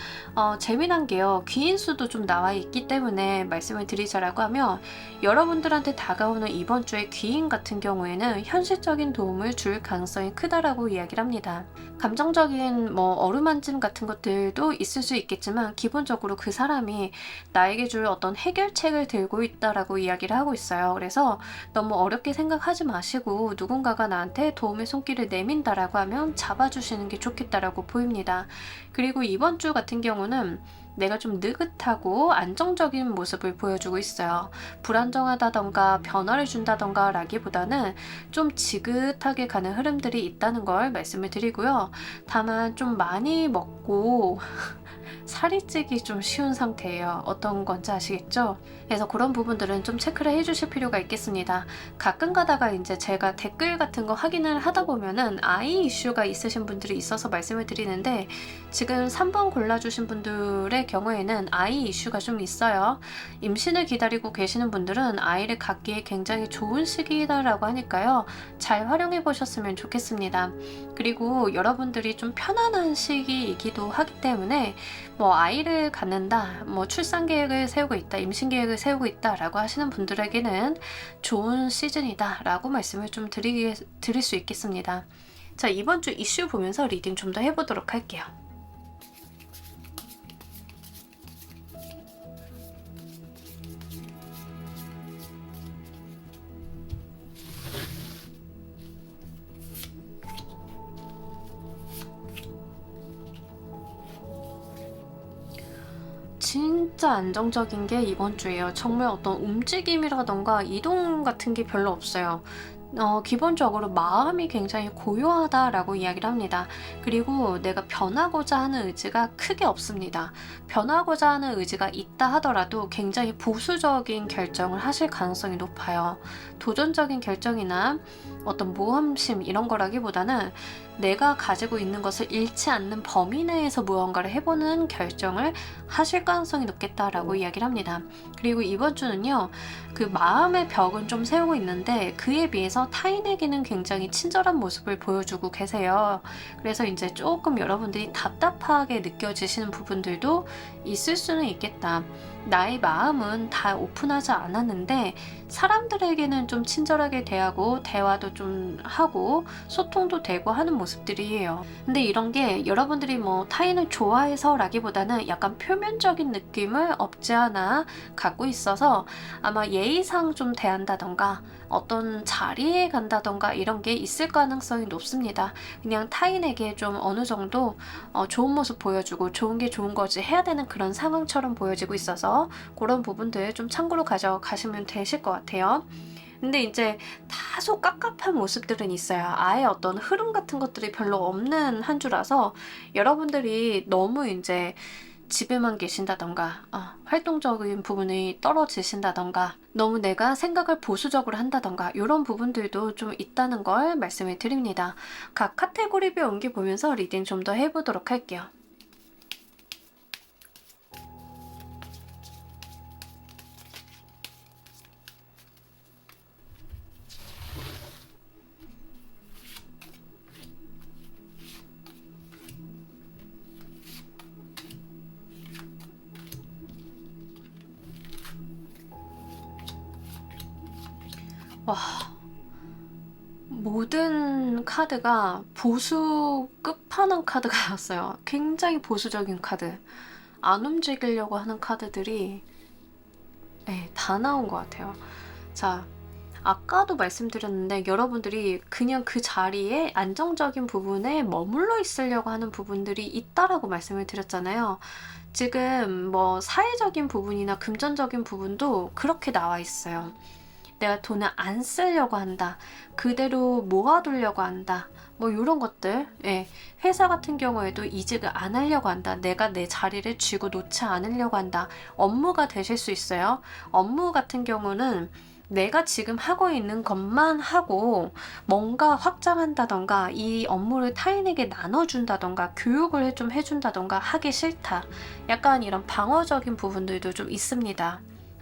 재미난 게요. 귀인수도 좀 나와 있기 때문에 말씀을 드리자라고 하면 여러분들한테 다가오는 이번 주의 귀인 같은 경우에는 현실적인 도움을 줄 가능성이 크다라고 이야기를 합니다. 감정적인 어루만짐 같은 것들도 있을 수 있겠지만 기본적으로 그 사람이 나에게 줄 어떤 해결책을 들고 있다라고 이야기를 하고 있어요. 그래서 너무 어렵게 생각하지 마시고 누군가가 나한테 도움의 손길을 내민다라고 하면 잡아주시는 게 좋겠다라고 보입니다. 그리고 이번 주 같은 경우는 내가 좀 느긋하고 안정적인 모습을 보여주고 있어요. 불안정하다던가 변화를 준다던가 라기보다는 좀 지긋하게 가는 흐름들이 있다는 걸 말씀을 드리고요. 다만 좀 많이 먹고 살이 찌기 좀 쉬운 상태예요. 어떤 건지 아시겠죠? 그래서 그런 부분들은 좀 체크를 해주실 필요가 있겠습니다. 가끔 가다가 이제 제가 댓글 같은 거 확인을 하다 보면은 아이 이슈가 있으신 분들이 있어서 말씀을 드리는데 지금 3번 골라주신 분들의 경우에는 아이 이슈가 좀 있어요. 임신을 기다리고 계시는 분들은 아이를 갖기에 굉장히 좋은 시기다라고 하니까요. 잘 활용해 보셨으면 좋겠습니다. 그리고 여러분들이 좀 편안한 시기이기도 하기 때문에 아이를 갖는다, 출산 계획을 세우고 있다, 임신 계획을 세우고 있다 라고 하시는 분들에게는 좋은 시즌이다 라고 말씀을 좀 드릴 수 있겠습니다. 자, 이번 주 이슈 보면서 리딩 좀 더 해보도록 할게요. 진짜 안정적인 게 이번 주예요. 정말 어떤 움직임이라던가 이동 같은 게 별로 없어요. 기본적으로 마음이 굉장히 고요하다라고 이야기를 합니다. 그리고 내가 변하고자 하는 의지가 크게 없습니다. 변하고자 하는 의지가 있다 하더라도 굉장히 보수적인 결정을 하실 가능성이 높아요. 도전적인 결정이나 어떤 모험심 이런 거라기보다는 내가 가지고 있는 것을 잃지 않는 범위 내에서 무언가를 해보는 결정을 하실 가능성이 높겠다라고 이야기를 합니다. 그리고 이번 주는요, 그 마음의 벽은 좀 세우고 있는데 그에 비해서 중에서 타인에게는 굉장히 친절한 모습을 보여주고 계세요. 그래서 이제 조금 여러분들이 답답하게 느껴지시는 부분들도 있을 수는 있겠다. 나의 마음은 다 오픈하지 않았는데 사람들에게는 좀 친절하게 대하고 대화도 좀 하고 소통도 되고 하는 모습들이에요. 근데 이런 게 여러분들이 뭐 타인을 좋아해서라기보다는 약간 표면적인 느낌을 없지 않아 갖고 있어서 아마 예의상 좀 대한다던가 어떤 자리에 간다던가 이런 게 있을 가능성이 높습니다. 그냥 타인에게 좀 어느 정도 좋은 모습 보여주고 좋은 게 좋은 거지 해야 되는 그런 상황처럼 보여지고 있어서 그런 부분들 좀 참고로 가져가시면 되실 것 같아요. 근데 이제 다소 깝깝한 모습들은 있어요. 아예 어떤 흐름 같은 것들이 별로 없는 한 주라서 여러분들이 너무 이제 집에만 계신다던가 활동적인 부분이 떨어지신다던가 너무 내가 생각을 보수적으로 한다던가 이런 부분들도 좀 있다는 걸 말씀을 드립니다. 각 카테고리별 옮겨 보면서 리딩 좀 더 해보도록 할게요. 와, 모든 카드가 보수 끝판왕 카드가였어요. 굉장히 보수적인 카드. 안 움직이려고 하는 카드들이 다 나온 것 같아요. 자, 아까도 말씀드렸는데 여러분들이 그냥 그 자리에 안정적인 부분에 머물러 있으려고 하는 부분들이 있다라고 말씀을 드렸잖아요. 지금 뭐 사회적인 부분이나 금전적인 부분도 그렇게 나와 있어요. 내가 돈을 안 쓰려고 한다. 그대로 모아두려고 한다. 뭐 이런 것들. 회사 같은 경우에도 이직을 안 하려고 한다. 내가 내 자리를 쥐고 놓지 않으려고 한다. 업무가 되실 수 있어요. 업무 같은 경우는 내가 지금 하고 있는 것만 하고 뭔가 확장한다던가 이 업무를 타인에게 나눠준다던가 교육을 좀 해준다던가 하기 싫다. 약간 이런 방어적인 부분들도 좀 있습니다.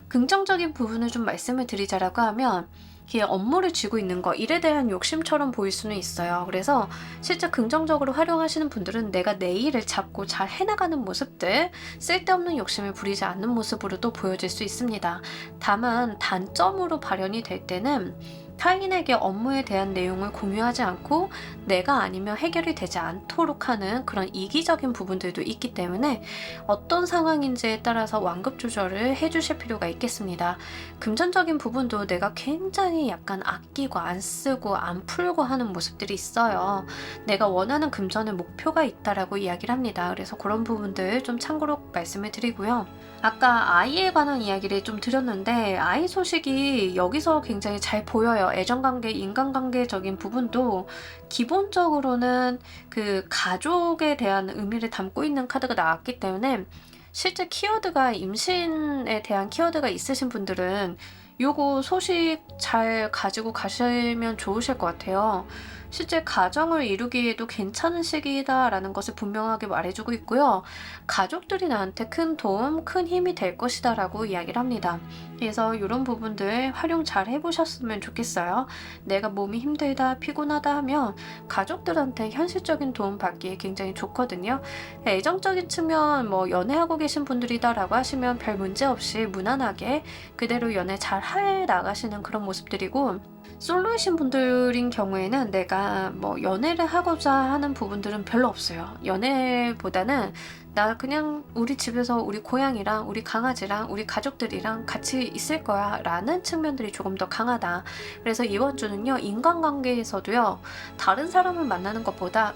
긍정적인 부분을 좀 말씀을 드리자라고 하면 이게 업무를 쥐고 있는 거 일에 대한 욕심처럼 보일 수는 있어요. 그래서 실제 긍정적으로 활용하시는 분들은 내가 내 일을 잡고 잘 해나가는 모습들, 쓸데없는 욕심을 부리지 않는 모습으로도 보여질 수 있습니다. 다만 단점으로 발현이 될 때는 타인에게 업무에 대한 내용을 공유하지 않고 내가 아니면 해결이 되지 않도록 하는 그런 이기적인 부분들도 있기 때문에 어떤 상황인지에 따라서 완급 조절을 해주실 필요가 있겠습니다. 금전적인 부분도 내가 굉장히 약간 아끼고 안 쓰고 안 풀고 하는 모습들이 있어요. 내가 원하는 금전의 목표가 있다라고 이야기를 합니다. 그래서 그런 부분들 좀 참고로 말씀을 드리고요. 아까 아이에 관한 이야기를 좀 드렸는데 아이 소식이 여기서 굉장히 잘 보여요. 애정관계, 인간관계적인 부분도 기본적으로는 그 가족에 대한 의미를 담고 있는 카드가 나왔기 때문에 실제 키워드가 임신에 대한 키워드가 있으신 분들은 요거 소식 잘 가지고 가시면 좋으실 것 같아요. 실제 가정을 이루기에도 괜찮은 시기다라는 것을 분명하게 말해주고 있고요. 가족들이 나한테 큰 도움, 큰 힘이 될 것이다 라고 이야기를 합니다. 그래서 이런 부분들 활용 잘 해보셨으면 좋겠어요. 내가 몸이 힘들다, 피곤하다 하면 가족들한테 현실적인 도움 받기에 굉장히 좋거든요. 애정적인 측면, 뭐 연애하고 계신 분들이다 라고 하시면 별 문제 없이 무난하게 그대로 연애 잘 해 나가시는 그런 모습들이고, 솔로이신 분들인 경우에는 내가 뭐 연애를 하고자 하는 부분들은 별로 없어요. 연애보다는 나 그냥 우리 집에서 우리 고양이랑 우리 강아지랑 우리 가족들이랑 같이 있을 거야 라는 측면들이 조금 더 강하다. 그래서 이번 주는요, 인간관계에서도요, 다른 사람을 만나는 것보다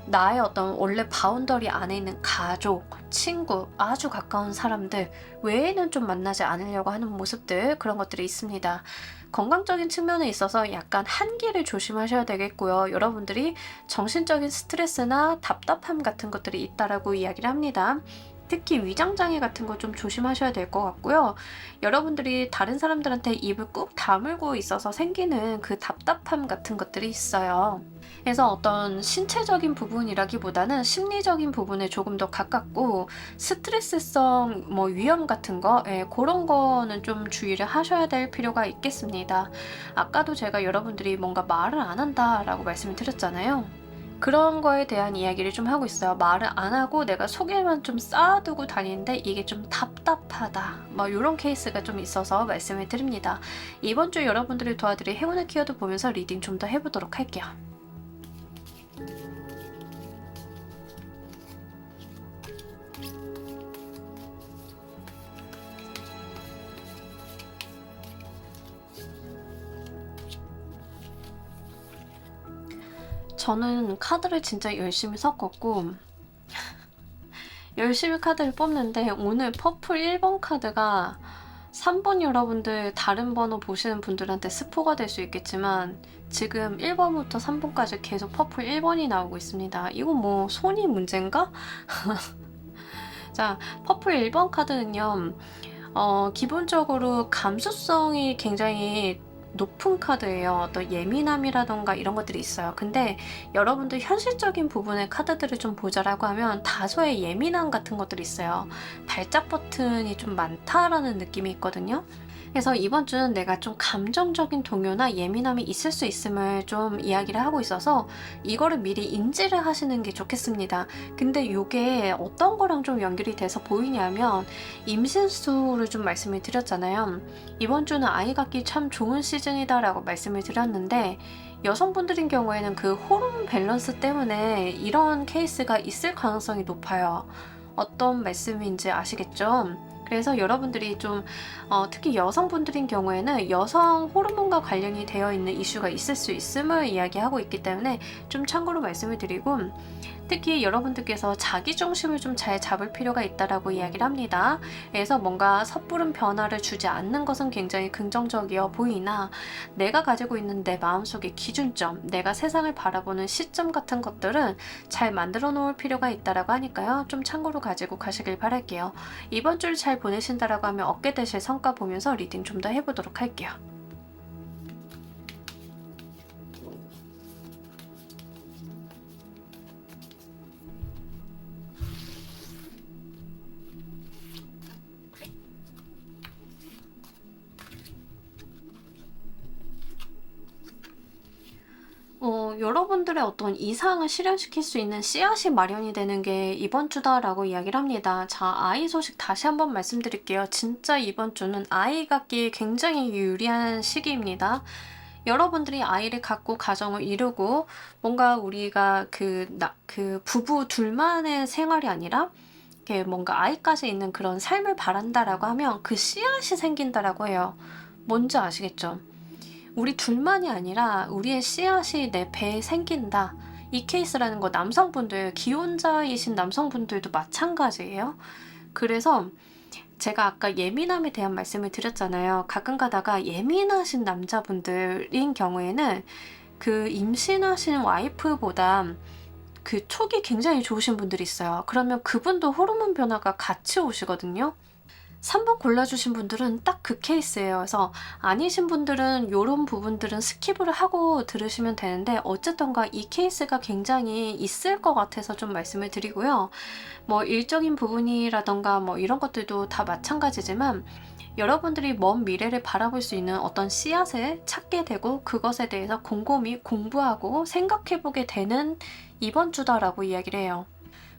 나의 어떤 원래 바운더리 안에 있는 가족, 친구, 아주 가까운 사람들 외에는 좀 만나지 않으려고 하는 모습들, 그런 것들이 있습니다. 건강적인 측면에 있어서 약간 한계를 조심하셔야 되겠고요. 여러분들이 정신적인 스트레스나 답답함 같은 것들이 있다라고 이야기를 합니다. 특히 위장장애 같은 거 좀 조심하셔야 될 것 같고요. 여러분들이 다른 사람들한테 입을 꾹 다물고 있어서 생기는 그 답답함 같은 것들이 있어요. 그래서 어떤 신체적인 부분이라기보다는 심리적인 부분에 조금 더 가깝고 스트레스성 뭐 위험 같은 거, 그런 거는 좀 주의를 하셔야 될 필요가 있겠습니다. 아까도 제가 여러분들이 뭔가 말을 안 한다라고 말씀을 드렸잖아요. 그런 거에 대한 이야기를 좀 하고 있어요. 말을 안 하고 내가 속에만 좀 쌓아두고 다니는데 이게 좀 답답하다. 뭐 이런 케이스가 좀 있어서 말씀을 드립니다. 이번 주 여러분들이 도와드릴 행운의 키워드 보면서 리딩 좀 더 해보도록 할게요. 저는 카드를 진짜 열심히 섞었고 열심히 카드를 뽑는데 오늘 퍼플 1번 카드가 3번 여러분들 다른 번호 보시는 분들한테 스포가 될 수 있겠지만 지금 1번부터 3번까지 계속 퍼플 1번이 나오고 있습니다. 이거 뭐 손이 문제인가? 자, 퍼플 1번 카드는요. 기본적으로 감수성이 굉장히 높은 카드예요. 어떤 예민함이라던가 이런 것들이 있어요. 근데 여러분들 현실적인 부분의 카드들을 좀 보자라고 하면 다소의 예민함 같은 것들이 있어요. 발작 버튼이 좀 많다라는 느낌이 있거든요. 그래서 이번 주는 내가 좀 감정적인 동요나 예민함이 있을 수 있음을 좀 이야기를 하고 있어서 이거를 미리 인지를 하시는 게 좋겠습니다. 근데 이게 어떤 거랑 좀 연결이 돼서 보이냐면 임신수를 좀 말씀을 드렸잖아요. 이번 주는 아이 갖기 참 좋은 시즌이다 라고 말씀을 드렸는데 여성분들인 경우에는 그 호르몬 밸런스 때문에 이런 케이스가 있을 가능성이 높아요. 어떤 말씀인지 아시겠죠? 그래서 여러분들이 좀 특히 여성분들인 경우에는 여성 호르몬과 관련이 되어 있는 이슈가 있을 수 있음을 이야기하고 있기 때문에 좀 참고로 말씀을 드리고 특히 여러분들께서 자기 중심을 좀 잘 잡을 필요가 있다라고 이야기를 합니다. 그래서 뭔가 섣부른 변화를 주지 않는 것은 굉장히 긍정적이어 보이나 내가 가지고 있는 내 마음속의 기준점, 내가 세상을 바라보는 시점 같은 것들은 잘 만들어 놓을 필요가 있다라고 하니까요. 좀 참고로 가지고 가시길 바랄게요. 이번 주를 잘 보내신다라고 하면 얻게 되실 성과 보면서 리딩 좀 더 해보도록 할게요. 여러분들의 어떤 이상을 실현시킬 수 있는 씨앗이 마련이 되는 게 이번 주다라고 이야기를 합니다. 자, 아이 소식 다시 한번 말씀드릴게요. 진짜 이번 주는 아이 갖기에 굉장히 유리한 시기입니다. 여러분들이 아이를 갖고 가정을 이루고 뭔가 우리가 그 부부 둘만의 생활이 아니라 이렇게 뭔가 아이까지 있는 그런 삶을 바란다라고 하면 그 씨앗이 생긴다라고 해요. 뭔지 아시겠죠? 우리 둘만이 아니라 우리의 씨앗이 내 배에 생긴다. 이 케이스라는 거 남성분들, 기혼자이신 남성분들도 마찬가지예요. 그래서 제가 아까 예민함에 대한 말씀을 드렸잖아요. 가끔 가다가 예민하신 남자분들인 경우에는 그 임신하신 와이프보다 그 촉이 굉장히 좋으신 분들이 있어요. 그러면 그분도 호르몬 변화가 같이 오시거든요. 3번 골라주신 분들은 딱 그 케이스예요. 그래서 아니신 분들은 이런 부분들은 스킵을 하고 들으시면 되는데 어쨌든가 이 케이스가 굉장히 있을 것 같아서 좀 말씀을 드리고요. 뭐 일적인 부분이라던가 뭐 이런 것들도 다 마찬가지지만 여러분들이 먼 미래를 바라볼 수 있는 어떤 씨앗을 찾게 되고 그것에 대해서 곰곰이 공부하고 생각해보게 되는 이번 주다라고 이야기를 해요.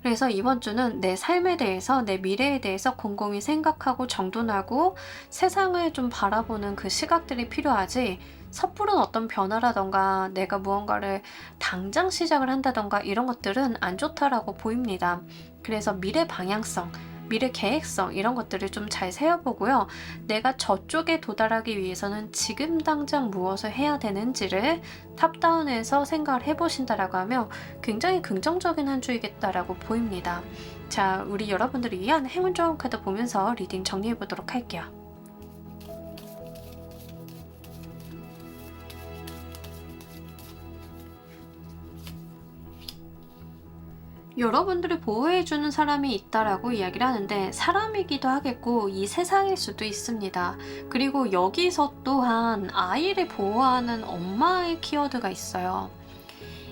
그래서 이번 주는 내 삶에 대해서, 내 미래에 대해서 곰곰이 생각하고 정돈하고 세상을 좀 바라보는 그 시각들이 필요하지 섣부른 어떤 변화라던가 내가 무언가를 당장 시작을 한다던가 이런 것들은 안 좋다라고 보입니다. 그래서 미래 방향성, 미래 계획성 이런 것들을 좀 잘 세워보고요. 내가 저쪽에 도달하기 위해서는 지금 당장 무엇을 해야 되는지를 탑다운해서 생각을 해보신다라고 하면 굉장히 긍정적인 한 주이겠다라고 보입니다. 자, 우리 여러분들을 위한 행운 좋은 카드 보면서 리딩 정리해보도록 할게요. 여러분들을 보호해주는 사람이 있다라고 이야기를 하는데 사람이기도 하겠고 이 세상일 수도 있습니다. 그리고 여기서 또한 아이를 보호하는 엄마의 키워드가 있어요.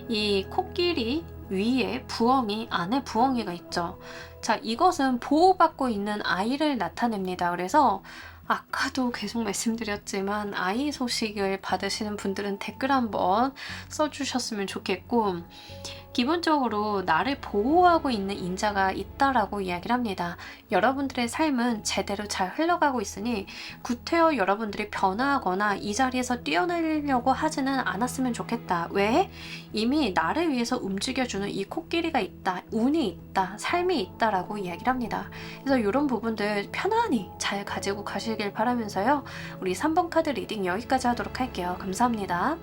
이 코끼리 위에 부엉이, 안에 부엉이가 있죠. 자, 이것은 보호받고 있는 아이를 나타냅니다. 그래서 아까도 계속 말씀드렸지만 아이 소식을 받으시는 분들은 댓글 한번 써주셨으면 좋겠고, 기본적으로 나를 보호하고 있는 인자가 있다라고 이야기를 합니다. 여러분들의 삶은 제대로 잘 흘러가고 있으니 구태여 여러분들이 변화하거나 이 자리에서 뛰어내리려고 하지는 않았으면 좋겠다. 왜? 이미 나를 위해서 움직여주는 이 코끼리가 있다, 운이 있다, 삶이 있다라고 이야기를 합니다. 그래서 이런 부분들 편안히 잘 가지고 가시길 바라면서요. 우리 3번 카드 리딩 여기까지 하도록 할게요. 감사합니다.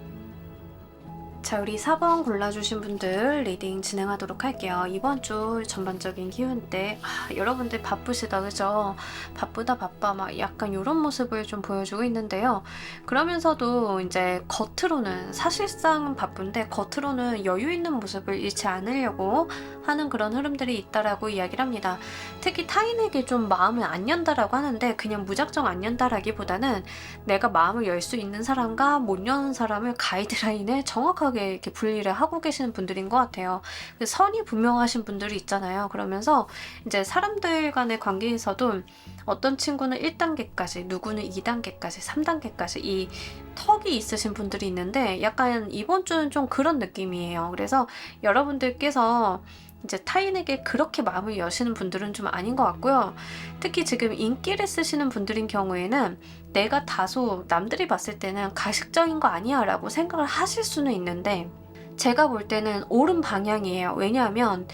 자, 우리 4번 골라주신 분들 리딩 진행하도록 할게요. 이번 주 전반적인 기운때 여러분들 바쁘시다, 그죠? 바쁘다 바빠 막 약간 이런 모습을 좀 보여주고 있는데요. 그러면서도 이제 겉으로는 사실상 바쁜데 겉으로는 여유 있는 모습을 잃지 않으려고 하는 그런 흐름들이 있다라고 이야기를 합니다. 특히 타인에게 좀 마음을 안 연다라고 하는데 그냥 무작정 안 연다라기보다는 내가 마음을 열 수 있는 사람과 못 여는 사람을 가이드라인에 정확하게 이렇게 분리를 하고 계시는 분들인 것 같아요. 선이 분명하신 분들이 있잖아요. 그러면서 이제 사람들 간의 관계에서도 어떤 친구는 1단계까지, 누구는 2단계까지, 3단계까지 이 턱이 있으신 분들이 있는데 약간 이번 주는 좀 그런 느낌이에요. 그래서 여러분들께서 이제 타인에게 그렇게 마음을 여시는 분들은 좀 아닌 것 같고요. 특히 지금 인기를 쓰시는 분들인 경우에는 내가 다소 남들이 봤을 때는 가식적인 거 아니야 라고 생각을 하실 수는 있는데 제가 볼 때는 옳은 방향이에요. 왜냐하면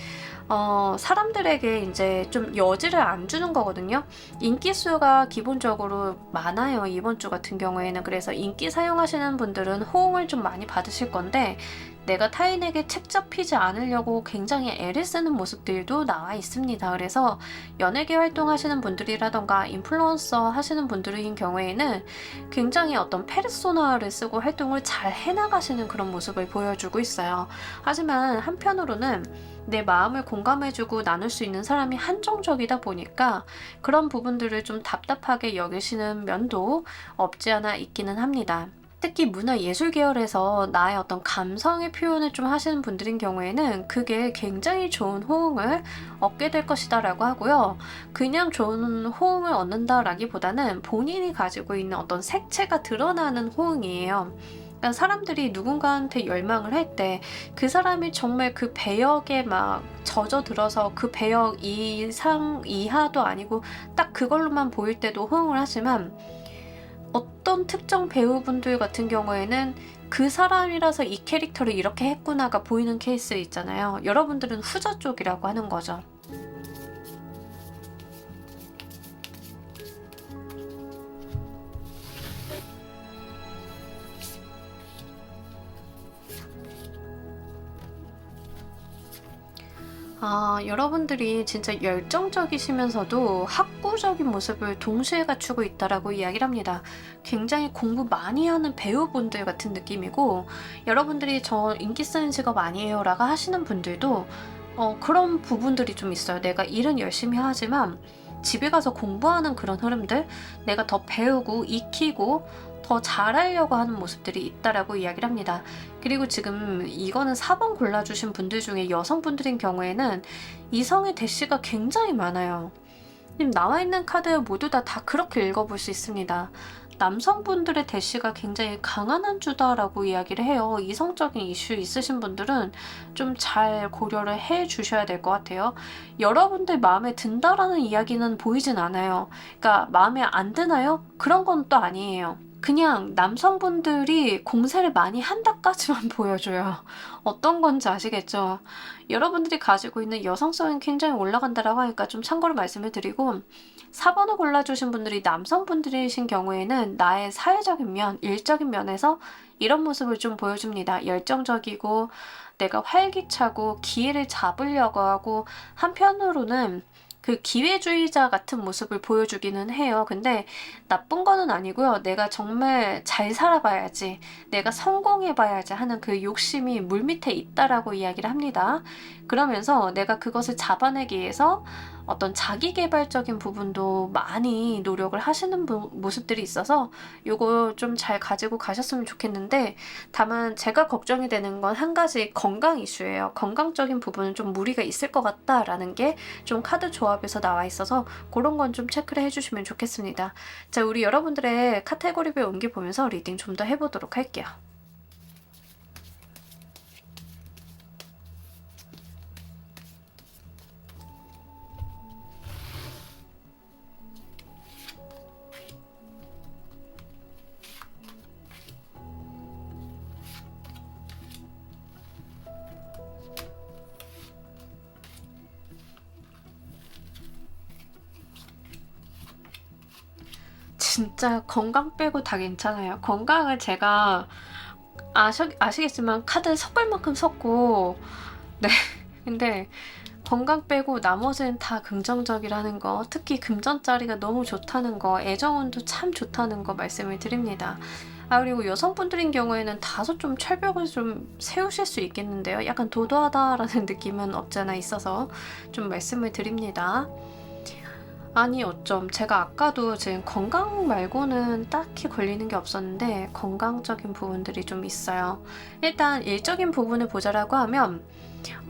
사람들에게 이제 좀 여지를 안 주는 거거든요. 인기수가 기본적으로 많아요. 이번 주 같은 경우에는. 그래서 인기 사용하시는 분들은 호응을 좀 많이 받으실 건데 내가 타인에게 책 잡히지 않으려고 굉장히 애를 쓰는 모습들도 나와 있습니다. 그래서 연예계 활동하시는 분들이라던가 인플루언서 하시는 분들인 경우에는 굉장히 어떤 페르소나를 쓰고 활동을 잘 해나가시는 그런 모습을 보여주고 있어요. 하지만 한편으로는 내 마음을 공감해주고 나눌 수 있는 사람이 한정적이다 보니까 그런 부분들을 좀 답답하게 여기시는 면도 없지 않아 있기는 합니다. 특히 문화예술 계열에서 나의 어떤 감성의 표현을 좀 하시는 분들인 경우에는 그게 굉장히 좋은 호응을 얻게 될 것이다 라고 하고요. 그냥 좋은 호응을 얻는다라기보다는 본인이 가지고 있는 어떤 색채가 드러나는 호응이에요. 그러니까 사람들이 누군가한테 열망을 할 때 그 사람이 정말 그 배역에 막 젖어들어서 그 배역 이상 이하도 아니고 딱 그걸로만 보일 때도 호응을 하지만 어떤 특정 배우분들 같은 경우에는 그 사람이라서 이 캐릭터를 이렇게 했구나가 보이는 케이스 있잖아요. 여러분들은 후자 쪽이라고 하는 거죠. 여러분들이 진짜 열정적이시면서도 학구적인 모습을 동시에 갖추고 있다라고 이야기를 합니다. 굉장히 공부 많이 하는 배우분들 같은 느낌이고 여러분들이 저 인기 쓰는 직업 아니에요 라고 하시는 분들도 그런 부분들이 좀 있어요. 내가 일은 열심히 하지만 집에 가서 공부하는 그런 흐름들, 내가 더 배우고 익히고 더 잘하려고 하는 모습들이 있다라고 이야기를 합니다. 그리고 지금 이거는 4번 골라주신 분들 중에 여성분들인 경우에는 이성의 대시가 굉장히 많아요. 지금 나와 있는 카드 모두 다 그렇게 읽어볼 수 있습니다. 남성분들의 대시가 굉장히 강한 한 주다라고 이야기를 해요. 이성적인 이슈 있으신 분들은 좀 잘 고려를 해 주셔야 될 것 같아요. 여러분들 마음에 든다라는 이야기는 보이진 않아요. 그러니까 마음에 안 드나요? 그런 건 또 아니에요. 그냥 남성분들이 공세를 많이 한다까지만 보여줘요. 어떤 건지 아시겠죠? 여러분들이 가지고 있는 여성성이 굉장히 올라간다라고 하니까 좀 참고로 말씀을 드리고 4번을 골라주신 분들이 남성분들이신 경우에는 나의 사회적인 면, 일적인 면에서 이런 모습을 좀 보여줍니다. 열정적이고 내가 활기차고 기회를 잡으려고 하고 한편으로는 그 기회주의자 같은 모습을 보여주기는 해요. 근데 나쁜 거는 아니고요. 내가 정말 잘 살아봐야지, 내가 성공해봐야지 하는 그 욕심이 물밑에 있다라고 이야기를 합니다. 그러면서 내가 그것을 잡아내기 위해서 어떤 자기계발적인 부분도 많이 노력을 하시는 모습들이 있어서 요거 좀 잘 가지고 가셨으면 좋겠는데, 다만 제가 걱정이 되는 건 한 가지 건강 이슈예요. 건강적인 부분은 좀 무리가 있을 것 같다라는 게 좀 카드 조합에서 나와 있어서 그런 건 좀 체크를 해주시면 좋겠습니다. 자, 우리 여러분들의 카테고리별 옮겨 보면서 리딩 좀 더 해보도록 할게요. 진짜 건강 빼고 다 괜찮아요. 건강을 제가 아시겠지만 카드 섞을 만큼 섞고, 네. 근데 건강 빼고 나머지는 다 긍정적이라는 거, 특히 금전자리가 너무 좋다는 거, 애정운도 참 좋다는 거 말씀을 드립니다. 그리고 여성분들인 경우에는 다소 좀 철벽을 좀 세우실 수 있겠는데요. 약간 도도하다라는 느낌은 없지 않아 있어서 좀 말씀을 드립니다. 아니 어쩜 제가 아까도 지금 건강 말고는 딱히 걸리는 게 없었는데 건강적인 부분들이 좀 있어요. 일단 일적인 부분을 보자라고 하면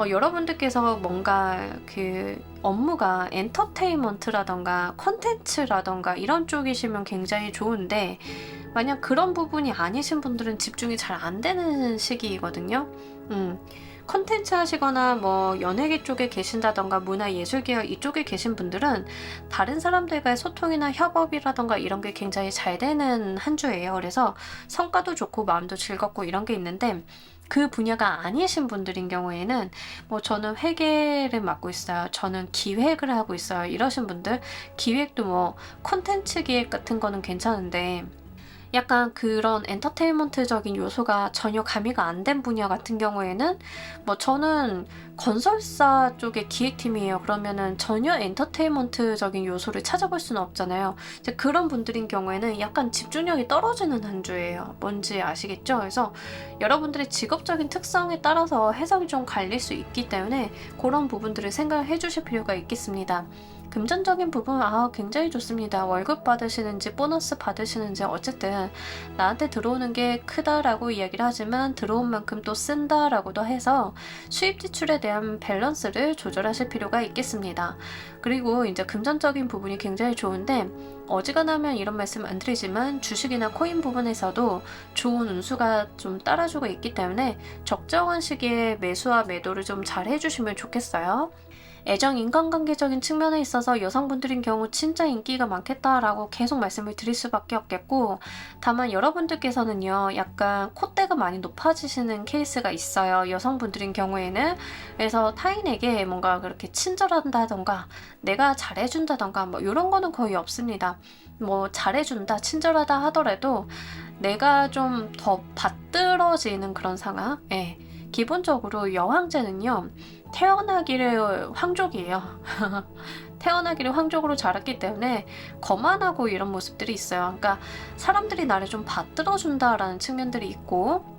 여러분들께서 뭔가 그 업무가 엔터테인먼트라던가 컨텐츠라던가 이런 쪽이시면 굉장히 좋은데, 만약 그런 부분이 아니신 분들은 집중이 잘 안 되는 시기이거든요. 컨텐츠 하시거나 뭐 연예계 쪽에 계신다던가 문화예술계열 이쪽에 계신 분들은 다른 사람들과의 소통이나 협업이라던가 이런 게 굉장히 잘 되는 한 주예요. 그래서 성과도 좋고 마음도 즐겁고 이런 게 있는데, 그 분야가 아니신 분들인 경우에는 뭐 저는 회계를 맡고 있어요, 저는 기획을 하고 있어요, 이러신 분들, 기획도 뭐 콘텐츠 기획 같은 거는 괜찮은데 약간 그런 엔터테인먼트적인 요소가 전혀 가미가 안 된 분야 같은 경우에는, 뭐 저는 건설사 쪽의 기획팀이에요. 그러면은 전혀 엔터테인먼트적인 요소를 찾아볼 수는 없잖아요. 이제 그런 분들인 경우에는 약간 집중력이 떨어지는 한 주예요. 뭔지 아시겠죠? 그래서 여러분들의 직업적인 특성에 따라서 해석이 좀 갈릴 수 있기 때문에 그런 부분들을 생각해 주실 필요가 있겠습니다. 금전적인 부분 굉장히 좋습니다. 월급 받으시는지 보너스 받으시는지 어쨌든 나한테 들어오는 게 크다라고 이야기를 하지만 들어온 만큼 또 쓴다라고도 해서 수입 지출에 대한 밸런스를 조절하실 필요가 있겠습니다. 그리고 이제 금전적인 부분이 굉장히 좋은데, 어지간하면 이런 말씀 안 드리지만 주식이나 코인 부분에서도 좋은 운수가 좀 따라주고 있기 때문에 적정한 시기에 매수와 매도를 좀 잘 해주시면 좋겠어요. 애정 인간관계적인 측면에 있어서 여성분들인 경우 진짜 인기가 많겠다라고 계속 말씀을 드릴 수밖에 없겠고, 다만 여러분들께서는요 약간 콧대가 많이 높아지시는 케이스가 있어요, 여성분들인 경우에는. 그래서 타인에게 뭔가 그렇게 친절한다던가 내가 잘해준다던가 뭐 이런 거는 거의 없습니다. 뭐 잘해준다, 친절하다 하더라도 내가 좀 더 받들어지는 그런 상황. 기본적으로 여왕제는요 태어나기를 황족이에요. 태어나기를 황족으로 자랐기 때문에 거만하고 이런 모습들이 있어요. 그러니까 사람들이 나를 좀 받들어준다라는 측면들이 있고,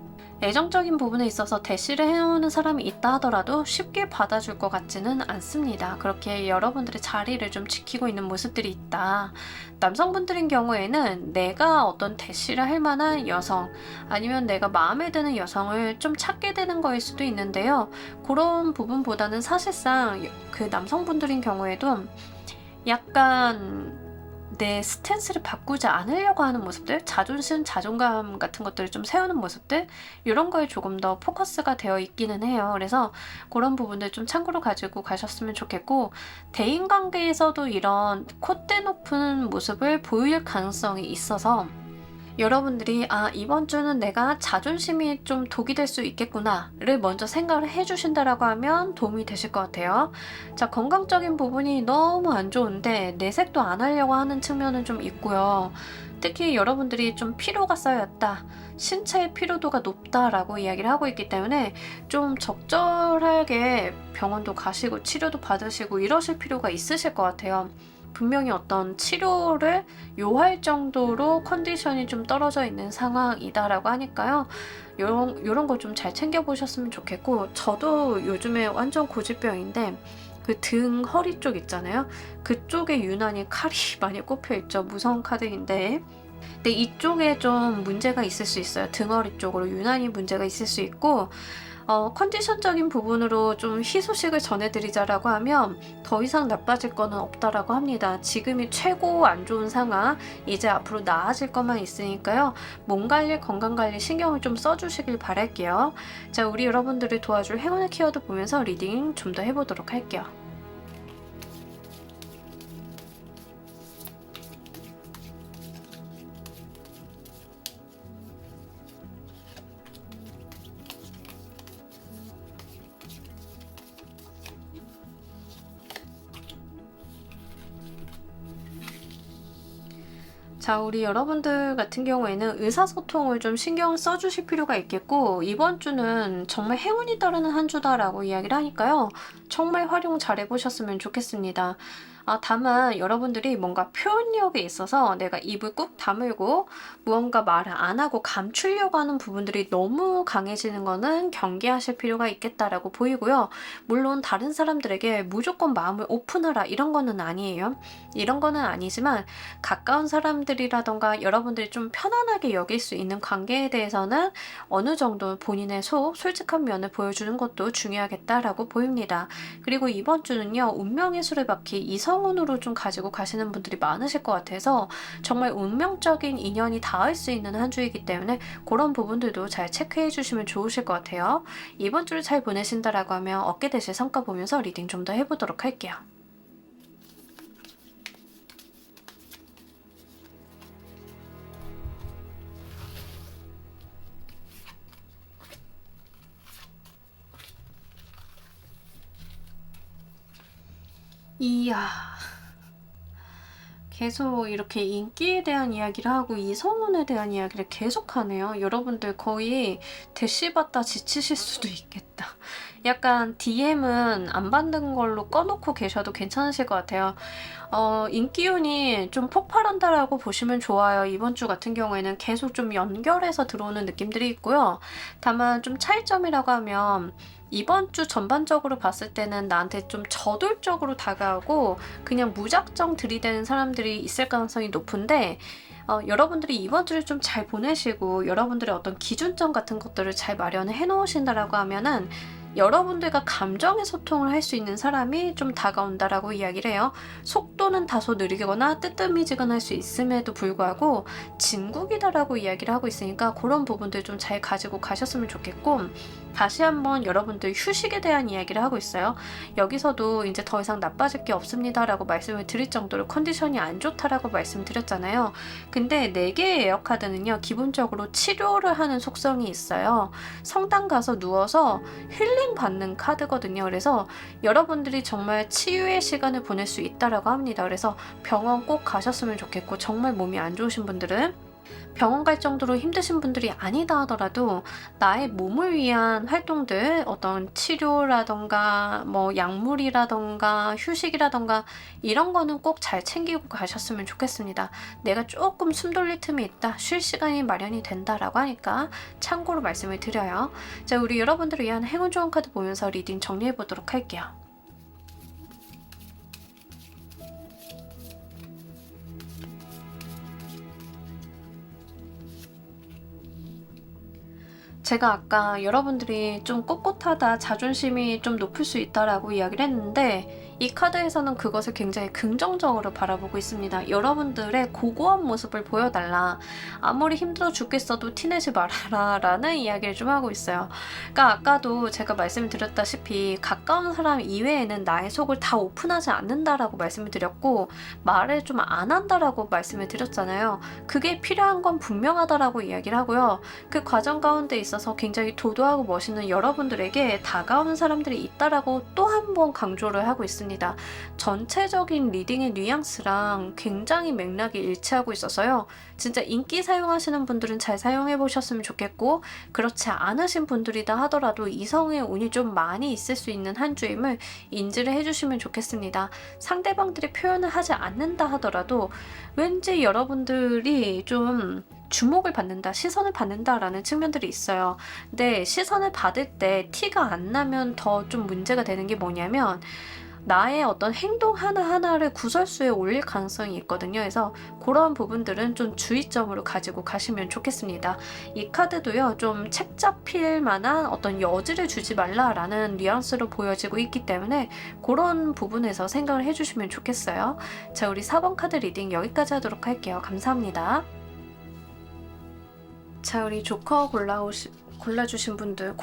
애정적인 부분에 있어서 대시를 해오는 사람이 있다 하더라도 쉽게 받아줄 것 같지는 않습니다. 그렇게 여러분들의 자리를 좀 지키고 있는 모습들이 있다. 남성분들인 경우에는 내가 어떤 대시를 할 만한 여성, 아니면 내가 마음에 드는 여성을 좀 찾게 되는 거일 수도 있는데요. 그런 부분보다는 사실상 그 남성분들인 경우에도 약간 내 스탠스를 바꾸지 않으려고 하는 모습들, 자존심, 자존감 같은 것들을 좀 세우는 모습들, 이런 거에 조금 더 포커스가 되어 있기는 해요. 그래서 그런 부분들 좀 참고로 가지고 가셨으면 좋겠고, 대인관계에서도 이런 콧대 높은 모습을 보일 가능성이 있어서 여러분들이 이번 주는 내가 자존심이 좀 독이 될 수 있겠구나를 먼저 생각을 해주신다라고 하면 도움이 되실 것 같아요. 자, 건강적인 부분이 너무 안 좋은데 내색도 안 하려고 하는 측면은 좀 있고요. 특히 여러분들이 좀 피로가 쌓였다, 신체의 피로도가 높다라고 이야기를 하고 있기 때문에 좀 적절하게 병원도 가시고 치료도 받으시고 이러실 필요가 있으실 것 같아요. 분명히 어떤 치료를 요할 정도로 컨디션이 좀 떨어져 있는 상황이다라고 하니까요. 요런 거 좀 잘 챙겨보셨으면 좋겠고, 저도 요즘에 완전 고질병인데 그 등 허리 쪽 있잖아요. 그쪽에 유난히 칼이 많이 꼽혀 있죠. 무서운 카드인데. 근데 이쪽에 좀 문제가 있을 수 있어요. 등허리 쪽으로 유난히 문제가 있을 수 있고, 컨디션적인 부분으로 좀 희소식을 전해드리자라고 하면 더 이상 나빠질 거는 없다라고 합니다. 지금이 최고 안 좋은 상황, 이제 앞으로 나아질 것만 있으니까요. 몸 관리, 건강 관리 신경을 좀 써주시길 바랄게요. 자, 우리 여러분들을 도와줄 행운의 키워드 보면서 리딩 좀 더 해보도록 할게요. 자, 우리 여러분들 같은 경우에는 의사소통을 좀 신경 써주실 필요가 있겠고, 이번 주는 정말 행운이 따르는 한 주다라고 이야기를 하니까요. 정말 활용 잘 해보셨으면 좋겠습니다. 다만 여러분들이 뭔가 표현력에 있어서 내가 입을 꾹 다물고 무언가 말을 안 하고 감추려고 하는 부분들이 너무 강해지는 거는 경계하실 필요가 있겠다라고 보이고요. 물론 다른 사람들에게 무조건 마음을 오픈하라 이런 거는 아니에요. 이런 거는 아니지만 가까운 사람들이라던가 여러분들이 좀 편안하게 여길 수 있는 관계에 대해서는 어느 정도 본인의 솔직한 면을 보여주는 것도 중요하겠다라고 보입니다. 그리고 이번 주는요, 운명의 수레바퀴 이성운으로 좀 가지고 가시는 분들이 많으실 것 같아서 정말 운명적인 인연이 닿을 수 있는 한 주이기 때문에 그런 부분들도 잘 체크해 주시면 좋으실 것 같아요. 이번 주를 잘 보내신다라고 하면 얻게 되실 성과 보면서 리딩 좀 더 해보도록 할게요. 이야, 계속 이렇게 인기에 대한 이야기를 하고 이성운에 대한 이야기를 계속하네요. 여러분들 거의 대시받다 지치실 수도 있겠다. 약간 DM은 안 받는 걸로 꺼놓고 계셔도 괜찮으실 것 같아요. 인기운이 좀 폭발한다라고 보시면 좋아요. 이번 주 같은 경우에는 계속 좀 연결해서 들어오는 느낌들이 있고요. 다만 좀 차이점이라고 하면 이번 주 전반적으로 봤을 때는 나한테 좀 저돌적으로 다가오고 그냥 무작정 들이대는 사람들이 있을 가능성이 높은데, 여러분들이 이번 주를 좀 잘 보내시고 여러분들의 어떤 기준점 같은 것들을 잘 마련해 놓으신다라고 하면은 여러분들과 감정의 소통을 할 수 있는 사람이 좀 다가온다라고 이야기를 해요. 속도는 다소 느리거나 뜨뜻미지근할 수 있음에도 불구하고 진국이다라고 이야기를 하고 있으니까 그런 부분들 좀 잘 가지고 가셨으면 좋겠고, 다시 한번 여러분들 휴식에 대한 이야기를 하고 있어요. 여기서도 이제 더 이상 나빠질 게 없습니다라고 말씀을 드릴 정도로 컨디션이 안 좋다라고 말씀드렸잖아요. 근데 4개의 에어카드는요, 기본적으로 치료를 하는 속성이 있어요. 성당 가서 누워서 힐링 받는 카드거든요. 그래서 여러분들이 정말 치유의 시간을 보낼 수 있다라고 합니다. 그래서 병원 꼭 가셨으면 좋겠고, 정말 몸이 안 좋으신 분들은 병원 갈 정도로 힘드신 분들이 아니다 하더라도 나의 몸을 위한 활동들, 어떤 치료라던가 뭐 약물이라던가 휴식이라던가 이런 거는 꼭 잘 챙기고 가셨으면 좋겠습니다. 내가 조금 숨 돌릴 틈이 있다, 쉴 시간이 마련이 된다라고 하니까 참고로 말씀을 드려요. 자, 우리 여러분들을 위한 행운 좋은 카드 보면서 리딩 정리해 보도록 할게요. 제가 아까 여러분들이 좀 꼿꼿하다, 자존심이 좀 높을 수 있다라고 이야기를 했는데, 이 카드에서는 그것을 굉장히 긍정적으로 바라보고 있습니다. 여러분들의 고고한 모습을 보여달라. 아무리 힘들어 죽겠어도 티내지 말아라 라는 이야기를 좀 하고 있어요. 그러니까 아까도 제가 말씀드렸다시피 가까운 사람 이외에는 나의 속을 다 오픈하지 않는다라고 말씀을 드렸고, 말을 좀 안 한다라고 말씀을 드렸잖아요. 그게 필요한 건 분명하다라고 이야기를 하고요. 그 과정 가운데 있어서 굉장히 도도하고 멋있는 여러분들에게 다가오는 사람들이 있다라고 또 한 번 강조를 하고 있습니다. 좋겠습니다. 전체적인 리딩의 뉘앙스랑 굉장히 맥락이 일치하고 있어서요. 진짜 인기 사용하시는 분들은 잘 사용해 보셨으면 좋겠고, 그렇지 않으신 분들이다 하더라도 이성의 운이 좀 많이 있을 수 있는 한 주임을 인지를 해주시면 좋겠습니다. 상대방들이 표현을 하지 않는다 하더라도 왠지 여러분들이 좀 주목을 받는다, 시선을 받는다라는 측면들이 있어요. 근데 시선을 받을 때 티가 안 나면 더 좀 문제가 되는 게 뭐냐면, 나의 어떤 행동 하나하나를 구설수에 올릴 가능성이 있거든요. 그래서 그런 부분들은 좀 주의점으로 가지고 가시면 좋겠습니다. 이 카드도요, 좀 책 잡힐 만한 어떤 여지를 주지 말라라는 뉘앙스로 보여지고 있기 때문에 그런 부분에서 생각을 해주시면 좋겠어요. 자, 우리 4번 카드 리딩 여기까지 하도록 할게요. 감사합니다. 자, 우리 조커 골라주신 분들,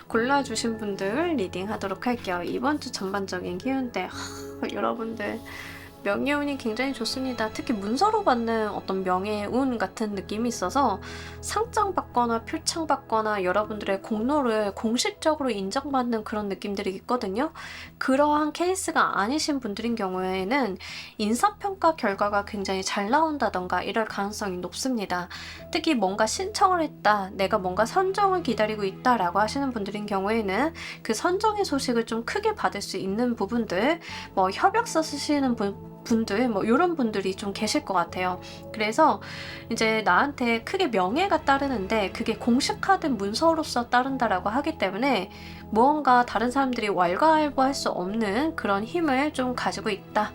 골라주신 분들 리딩 하도록 할게요. 이번 주 전반적인 기운대, 여러분들 명예운이 굉장히 좋습니다. 특히 문서로 받는 어떤 명예운 같은 느낌이 있어서 상장 받거나 표창 받거나 여러분들의 공로를 공식적으로 인정받는 그런 느낌들이 있거든요. 그러한 케이스가 아니신 분들인 경우에는 인사평가 결과가 굉장히 잘 나온다던가 이럴 가능성이 높습니다. 특히 뭔가 신청을 했다, 내가 뭔가 선정을 기다리고 있다라고 하시는 분들인 경우에는 그 선정의 소식을 좀 크게 받을 수 있는 부분들, 뭐 협약서 쓰시는 분들, 뭐 이런 분들이 좀 계실 것 같아요. 그래서 이제 나한테 크게 명예가 따르는데 그게 공식화된 문서로서 따른다라고 하기 때문에 무언가 다른 사람들이 왈가왈부할 수 없는 그런 힘을 좀 가지고 있다,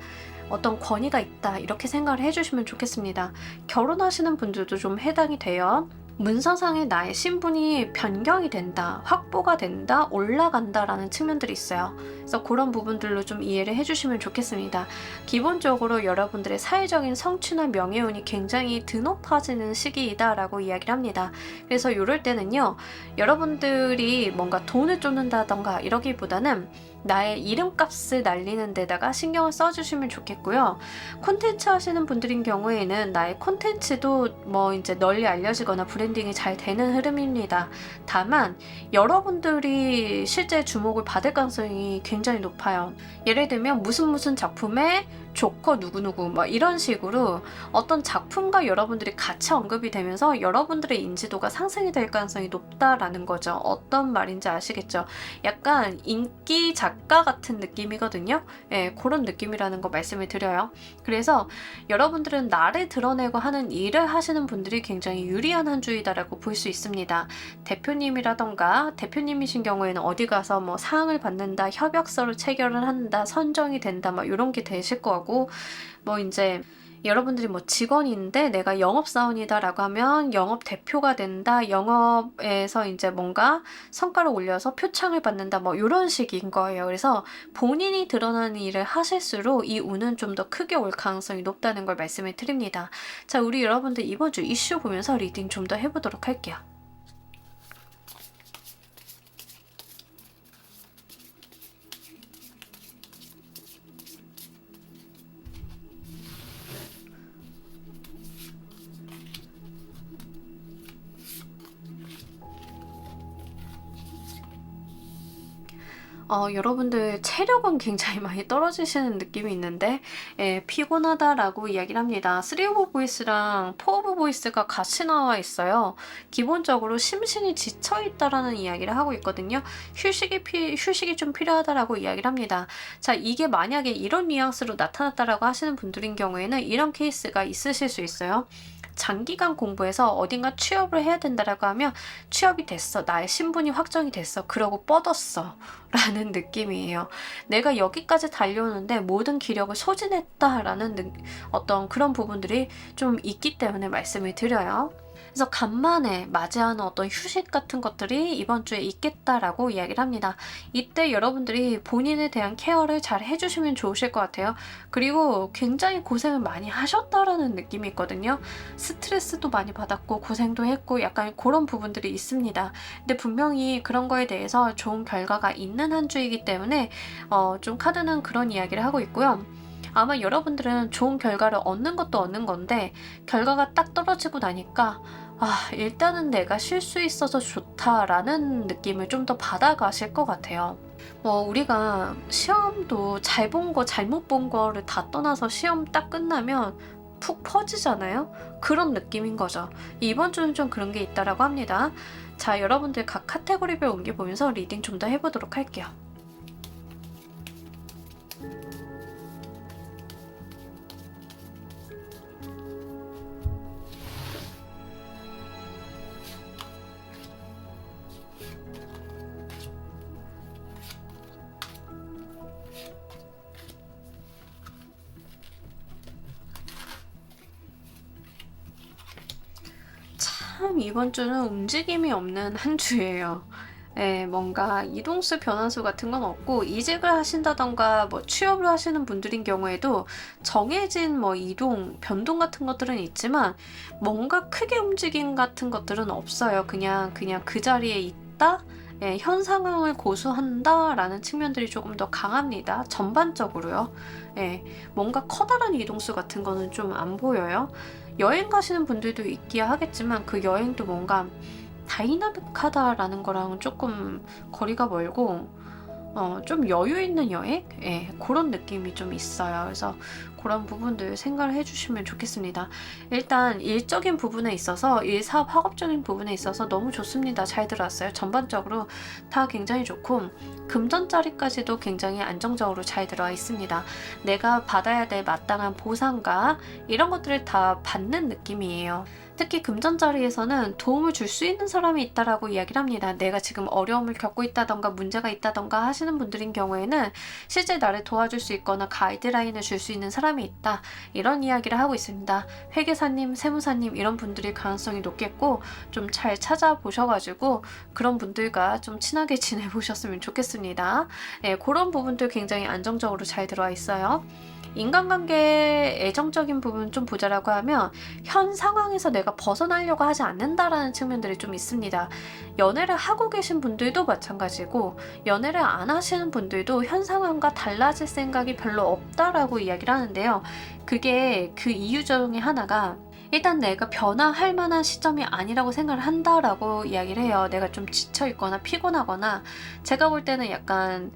어떤 권위가 있다, 이렇게 생각을 해주시면 좋겠습니다. 결혼하시는 분들도 좀 해당이 돼요. 문서상의 나의 신분이 변경이 된다, 확보가 된다, 올라간다라는 측면들이 있어요. 그래서 그런 부분들로 좀 이해를 해주시면 좋겠습니다. 기본적으로 여러분들의 사회적인 성취나 명예운이 굉장히 드높아지는 시기이다라고 이야기를 합니다. 그래서 이럴 때는요, 여러분들이 뭔가 돈을 쫓는다던가 이러기보다는 나의 이름값을 날리는 데다가 신경을 써주시면 좋겠고요. 콘텐츠 하시는 분들인 경우에는 나의 콘텐츠도 뭐 이제 널리 알려지거나 브랜딩이 잘 되는 흐름입니다. 다만 여러분들이 실제 주목을 받을 가능성이 굉장히 높아요. 예를 들면 무슨 작품에 조커 누구누구 뭐 이런 식으로 어떤 작품과 여러분들이 같이 언급이 되면서 여러분들의 인지도가 상승이 될 가능성이 높다라는 거죠. 어떤 말인지 아시겠죠? 약간 인기 작가 같은 느낌이거든요. 예, 그런 느낌이라는 거 말씀을 드려요. 그래서 여러분들은 나를 드러내고 하는 일을 하시는 분들이 굉장히 유리한 한 주이다라고 볼 수 있습니다. 대표님이라던가, 대표님이신 경우에는 어디 가서 뭐 상을 받는다, 협약서를 체결을 한다, 선정이 된다, 뭐 이런 게 되실 거고, 뭐 이제 여러분들이 뭐 직원인데 내가 영업사원이다라고 하면 영업 대표가 된다, 영업에서 이제 뭔가 성과를 올려서 표창을 받는다, 뭐 이런 식인 거예요. 그래서 본인이 드러나는 일을 하실수록 이 운은 좀 더 크게 올 가능성이 높다는 걸 말씀을 드립니다. 자, 우리 여러분들 이번 주 이슈 보면서 리딩 좀 더 해보도록 할게요. 여러분들 체력은 굉장히 많이 떨어지시는 느낌이 있는데, 피곤하다라고 이야기를 합니다. 3 오브 보이스랑 4 오브 보이스가 같이 나와 있어요. 기본적으로 심신이 지쳐있다라는 이야기를 하고 있거든요. 휴식이 좀 필요하다라고 이야기를 합니다. 자, 이게 만약에 이런 뉘앙스로 나타났다라고 하시는 분들인 경우에는 이런 케이스가 있으실 수 있어요. 장기간 공부해서 어딘가 취업을 해야 된다라고 하면 취업이 됐어, 나의 신분이 확정이 됐어, 그러고 뻗었어 라는 느낌이에요. 내가 여기까지 달려오는데 모든 기력을 소진했다라는 어떤 그런 부분들이 좀 있기 때문에 말씀을 드려요. 그래서 간만에 맞이하는 어떤 휴식 같은 것들이 이번 주에 있겠다라고 이야기를 합니다. 이때 여러분들이 본인에 대한 케어를 잘 해주시면 좋으실 것 같아요. 그리고 굉장히 고생을 많이 하셨다라는 느낌이 있거든요. 스트레스도 많이 받았고 고생도 했고 약간 그런 부분들이 있습니다. 근데 분명히 그런 거에 대해서 좋은 결과가 있는 한 주이기 때문에 좀 카드는 그런 이야기를 하고 있고요. 아마 여러분들은 좋은 결과를 얻는 것도 얻는 건데 결과가 딱 떨어지고 나니까 일단은 내가 쉴 수 있어서 좋다라는 느낌을 좀 더 받아가실 것 같아요. 우리가 시험도 잘 본 거, 잘못 본 거를 다 떠나서 시험 딱 끝나면 푹 퍼지잖아요? 그런 느낌인 거죠. 이번 주는 좀 그런 게 있다라고 합니다. 자, 여러분들 각 카테고리별 옮겨보면서 리딩 좀 더 해보도록 할게요. 참 이번 주는 움직임이 없는 한 주예요. 예, 뭔가 이동수 변환수 같은 건 없고 이직을 하신다던가 뭐 취업을 하시는 분들인 경우에도 정해진 뭐 이동, 변동 같은 것들은 있지만 뭔가 크게 움직임 같은 것들은 없어요. 그냥 그 자리에 있다. 예, 현 상황을 고수한다라는 측면들이 조금 더 강합니다. 전반적으로요. 예, 뭔가 커다란 이동수 같은 거는 좀 안 보여요. 여행 가시는 분들도 있기야 하겠지만 그 여행도 뭔가 다이나믹하다라는 거랑은 조금 거리가 멀고 좀 여유 있는 여행? 예, 그런 느낌이 좀 있어요. 그래서 그런 부분들 생각을 해주시면 좋겠습니다. 일단 일적인 부분에 있어서 일사업 학업적인 부분에 있어서 너무 좋습니다. 잘 들어왔어요. 전반적으로 다 굉장히 좋고 금전자리까지도 굉장히 안정적으로 잘 들어와 있습니다. 내가 받아야 될 마땅한 보상과 이런 것들을 다 받는 느낌이에요. 특히 금전자리에서는 도움을 줄 수 있는 사람이 있다라고 이야기를 합니다. 내가 지금 어려움을 겪고 있다던가 문제가 있다던가 하시는 분들인 경우에는 실제 나를 도와줄 수 있거나 가이드라인을 줄 수 있는 사람이 있다. 이런 이야기를 하고 있습니다. 회계사님, 세무사님 이런 분들일 가능성이 높겠고 좀 잘 찾아보셔가지고 그런 분들과 좀 친하게 지내보셨으면 좋겠습니다. 네, 그런 부분들 굉장히 안정적으로 잘 들어와 있어요. 인간관계 애정적인 부분 좀 보자라고 하면 현 상황에서 내가 벗어나려고 하지 않는다라는 측면들이 좀 있습니다. 연애를 하고 계신 분들도 마찬가지고 연애를 안 하시는 분들도 현 상황과 달라질 생각이 별로 없다라고 이야기를 하는데요. 그게 그 이유 중에 하나가 일단 내가 변화할 만한 시점이 아니라고 생각을 한다라고 이야기를 해요. 내가 좀 지쳐있거나 피곤하거나 제가 볼 때는 약간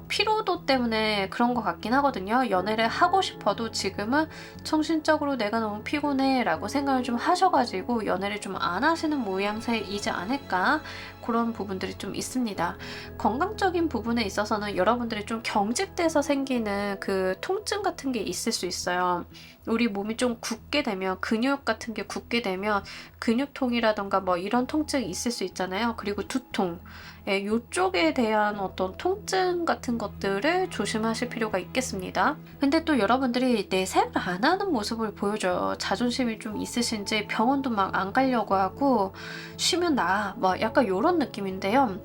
피로도 때문에 그런 것 같긴 하거든요. 연애를 하고 싶어도 지금은 정신적으로 내가 너무 피곤해 라고 생각을 좀 하셔가지고 연애를 좀 안 하시는 모양새이지 않을까 그런 부분들이 좀 있습니다. 건강적인 부분에 있어서는 여러분들이 좀 경직돼서 생기는 그 통증 같은 게 있을 수 있어요. 우리 몸이 좀 굳게 되면 근육 같은 게 굳게 되면 근육통이라던가 뭐 이런 통증이 있을 수 있잖아요. 그리고 두통 예, 이쪽에 대한 어떤 통증 같은 것들을 조심하실 필요가 있겠습니다. 근데 또 여러분들이 내색을 안 하는 모습을 보여줘요. 자존심이 좀 있으신지 병원도 막 안 가려고 하고 쉬면 나아 뭐 약간 이런 느낌인데요.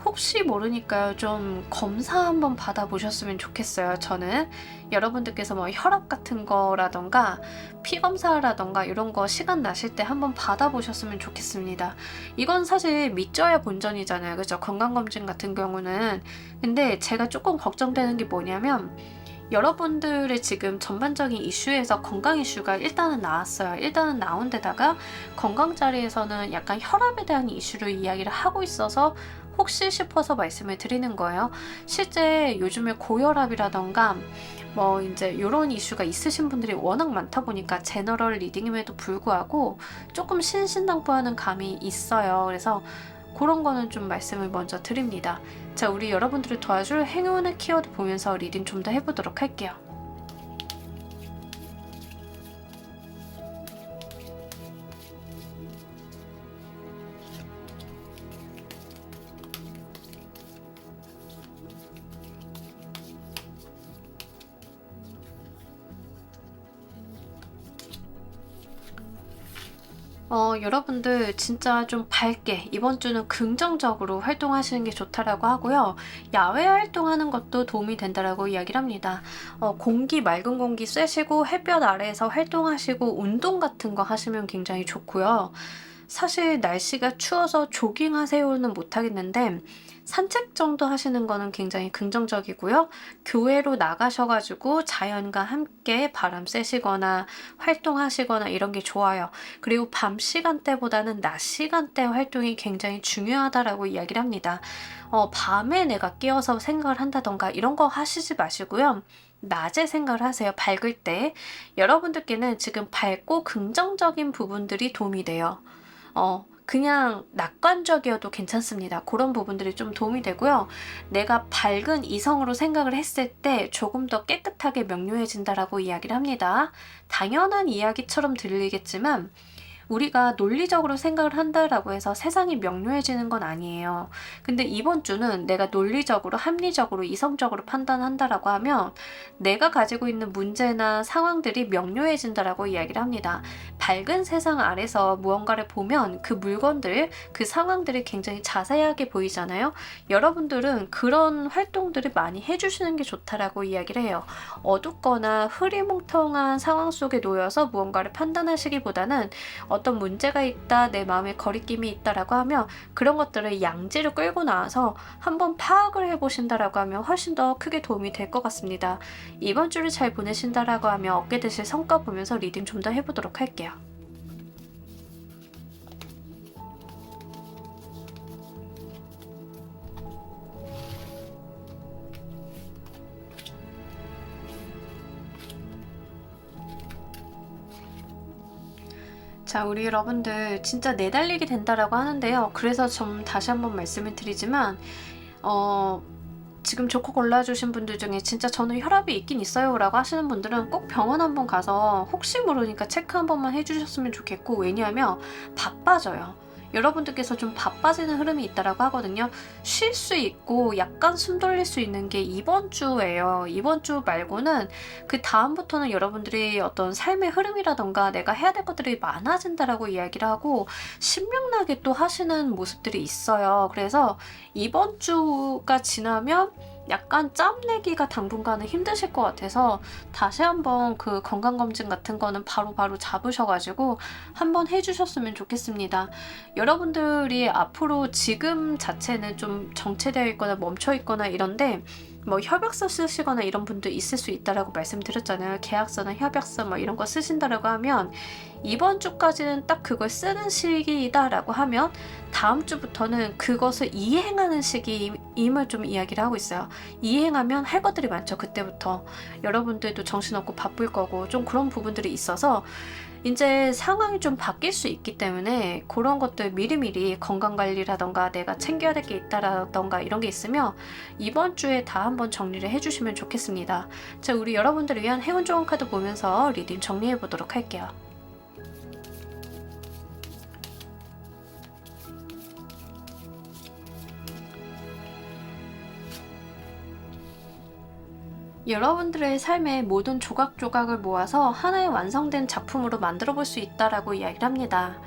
혹시 모르니까요. 좀 검사 한번 받아보셨으면 좋겠어요. 저는 여러분들께서 뭐 혈압 같은 거라던가 피 검사라던가 이런 거 시간 나실 때 한번 받아보셨으면 좋겠습니다. 이건 사실 믿져야 본전이잖아요. 그죠? 건강검진 같은 경우는. 근데 제가 조금 걱정되는 게 뭐냐면 여러분들의 지금 전반적인 이슈에서 건강 이슈가 일단은 나왔어요. 일단은 나온 데다가 건강 자리에서는 약간 혈압에 대한 이슈를 이야기를 하고 있어서 혹시 싶어서 말씀을 드리는 거예요. 실제 요즘에 고혈압이라던가 뭐 이제 이런 이슈가 있으신 분들이 워낙 많다 보니까 제너럴 리딩임에도 불구하고 조금 신신당부하는 감이 있어요. 그래서 그런 거는 좀 말씀을 먼저 드립니다. 자, 우리 여러분들을 도와줄 행운의 키워드 보면서 리딩 좀 더 해보도록 할게요. 여러분들 진짜 좀 밝게 이번 주는 긍정적으로 활동하시는 게 좋다라고 하고요. 야외 활동하는 것도 도움이 된다라고 이야기를 합니다. 맑은 공기 쐬시고 햇볕 아래에서 활동하시고 운동 같은 거 하시면 굉장히 좋고요. 사실 날씨가 추워서 조깅하세요는 못하겠는데 산책 정도 하시는 거는 굉장히 긍정적이고요. 교외로 나가셔 가지고 자연과 함께 바람 쐬시거나 활동하시거나 이런 게 좋아요. 그리고 밤 시간대보다는 낮 시간대 활동이 굉장히 중요하다라고 이야기를 합니다. 밤에 내가 깨어서 생각을 한다든가 이런 거 하시지 마시고요. 낮에 생각을 하세요. 밝을 때. 여러분들께는 지금 밝고 긍정적인 부분들이 도움이 돼요. 그냥 낙관적이어도 괜찮습니다. 그런 부분들이 좀 도움이 되고요. 내가 밝은 이성으로 생각을 했을 때 조금 더 깨끗하게 명료해진다라고 이야기를 합니다. 당연한 이야기처럼 들리겠지만 우리가 논리적으로 생각을 한다라고 해서 세상이 명료해지는 건 아니에요. 근데 이번 주는 내가 논리적으로, 합리적으로, 이성적으로 판단한다라고 하면 내가 가지고 있는 문제나 상황들이 명료해진다라고 이야기를 합니다. 밝은 세상 아래서 무언가를 보면 그 물건들, 그 상황들이 굉장히 자세하게 보이잖아요. 여러분들은 그런 활동들을 많이 해주시는 게 좋다라고 이야기를 해요. 어둡거나 흐리멍텅한 상황 속에 놓여서 무언가를 판단하시기보다는 어떤 문제가 있다, 내 마음에 거리낌이 있다라고 하면 그런 것들을 양지를 끌고 나와서 한번 파악을 해보신다라고 하면 훨씬 더 크게 도움이 될 것 같습니다. 이번 주를 잘 보내신다라고 하면 얻게 되실 성과 보면서 리딩 좀 더 해보도록 할게요. 자, 우리 여러분들 진짜 내달리게 된다라고 하는데요. 그래서 좀 다시 한번 말씀을 드리지만 지금 조커 골라주신 분들 중에 진짜 저는 혈압이 있긴 있어요 라고 하시는 분들은 꼭 병원 한번 가서 혹시 모르니까 체크 한 번만 해주셨으면 좋겠고, 왜냐하면 바빠져요. 여러분들께서 좀 바빠지는 흐름이 있다라고 하거든요. 쉴 수 있고 약간 숨 돌릴 수 있는 게 이번 주예요. 이번 주 말고는 그 다음부터는 여러분들이 어떤 삶의 흐름이라던가 내가 해야 될 것들이 많아진다라고 이야기를 하고 신명나게 또 하시는 모습들이 있어요. 그래서 이번 주가 지나면 약간 짬내기가 당분간은 힘드실 것 같아서 다시 한번 그 건강검진 같은 거는 바로바로 잡으셔가지고 한번 해주셨으면 좋겠습니다. 여러분들이 앞으로 지금 자체는 좀 정체되어 있거나 멈춰 있거나 이런데 뭐 협약서 쓰시거나 이런 분도 있을 수 있다라고 말씀드렸잖아요. 계약서나 협약서 뭐 이런 거 쓰신다라고 하면 이번 주까지는 딱 그걸 쓰는 시기이다라고 하면 다음 주부터는 그것을 이행하는 시기임을 좀 이야기를 하고 있어요. 이행하면 할 것들이 많죠. 그때부터 여러분들도 정신없고 바쁠 거고 좀 그런 부분들이 있어서 이제 상황이 좀 바뀔 수 있기 때문에 그런 것들 미리미리 건강관리라던가 내가 챙겨야 될 게 있다라던가 이런 게 있으면 이번 주에 다 한번 정리를 해주시면 좋겠습니다. 자, 우리 여러분들을 위한 행운 좋은 카드 보면서 리딩 정리해 보도록 할게요. 여러분들의 삶의 모든 조각조각을 모아서 하나의 완성된 작품으로 만들어 볼 수 있다라고 이야기를 합니다.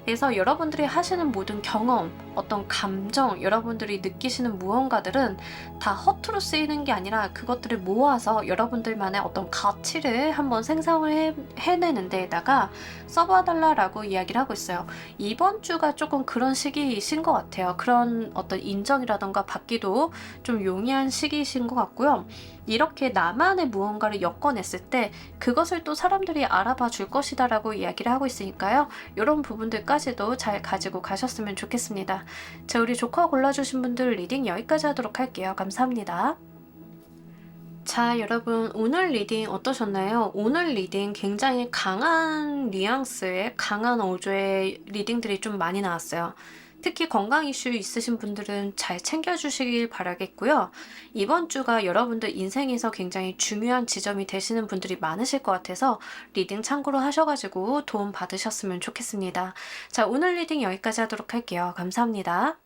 그래서 여러분들이 하시는 모든 경험, 어떤 감정, 여러분들이 느끼시는 무언가들은 다 허투루 쓰이는 게 아니라 그것들을 모아서 여러분들만의 어떤 가치를 한번 생성을 해내는 데에다가 써봐달라고 이야기를 하고 있어요. 이번 주가 조금 그런 시기이신 것 같아요. 그런 어떤 인정이라던가 받기도 좀 용이한 시기이신 것 같고요. 이렇게 나만의 무언가를 엮어냈을 때 그것을 또 사람들이 알아봐 줄 것이다 라고 이야기를 하고 있으니까요. 이런 부분들까지도 잘 가지고 가셨으면 좋겠습니다. 자, 우리 조커 골라주신 분들 리딩 여기까지 하도록 할게요. 감사합니다. 자, 여러분 오늘 리딩 어떠셨나요? 오늘 리딩 굉장히 강한 뉘앙스의 강한 어조의 리딩들이 좀 많이 나왔어요. 특히 건강 이슈 있으신 분들은 잘 챙겨주시길 바라겠고요. 이번 주가 여러분들 인생에서 굉장히 중요한 지점이 되시는 분들이 많으실 것 같아서 리딩 참고로 하셔가지고 도움 받으셨으면 좋겠습니다. 자, 오늘 리딩 여기까지 하도록 할게요. 감사합니다.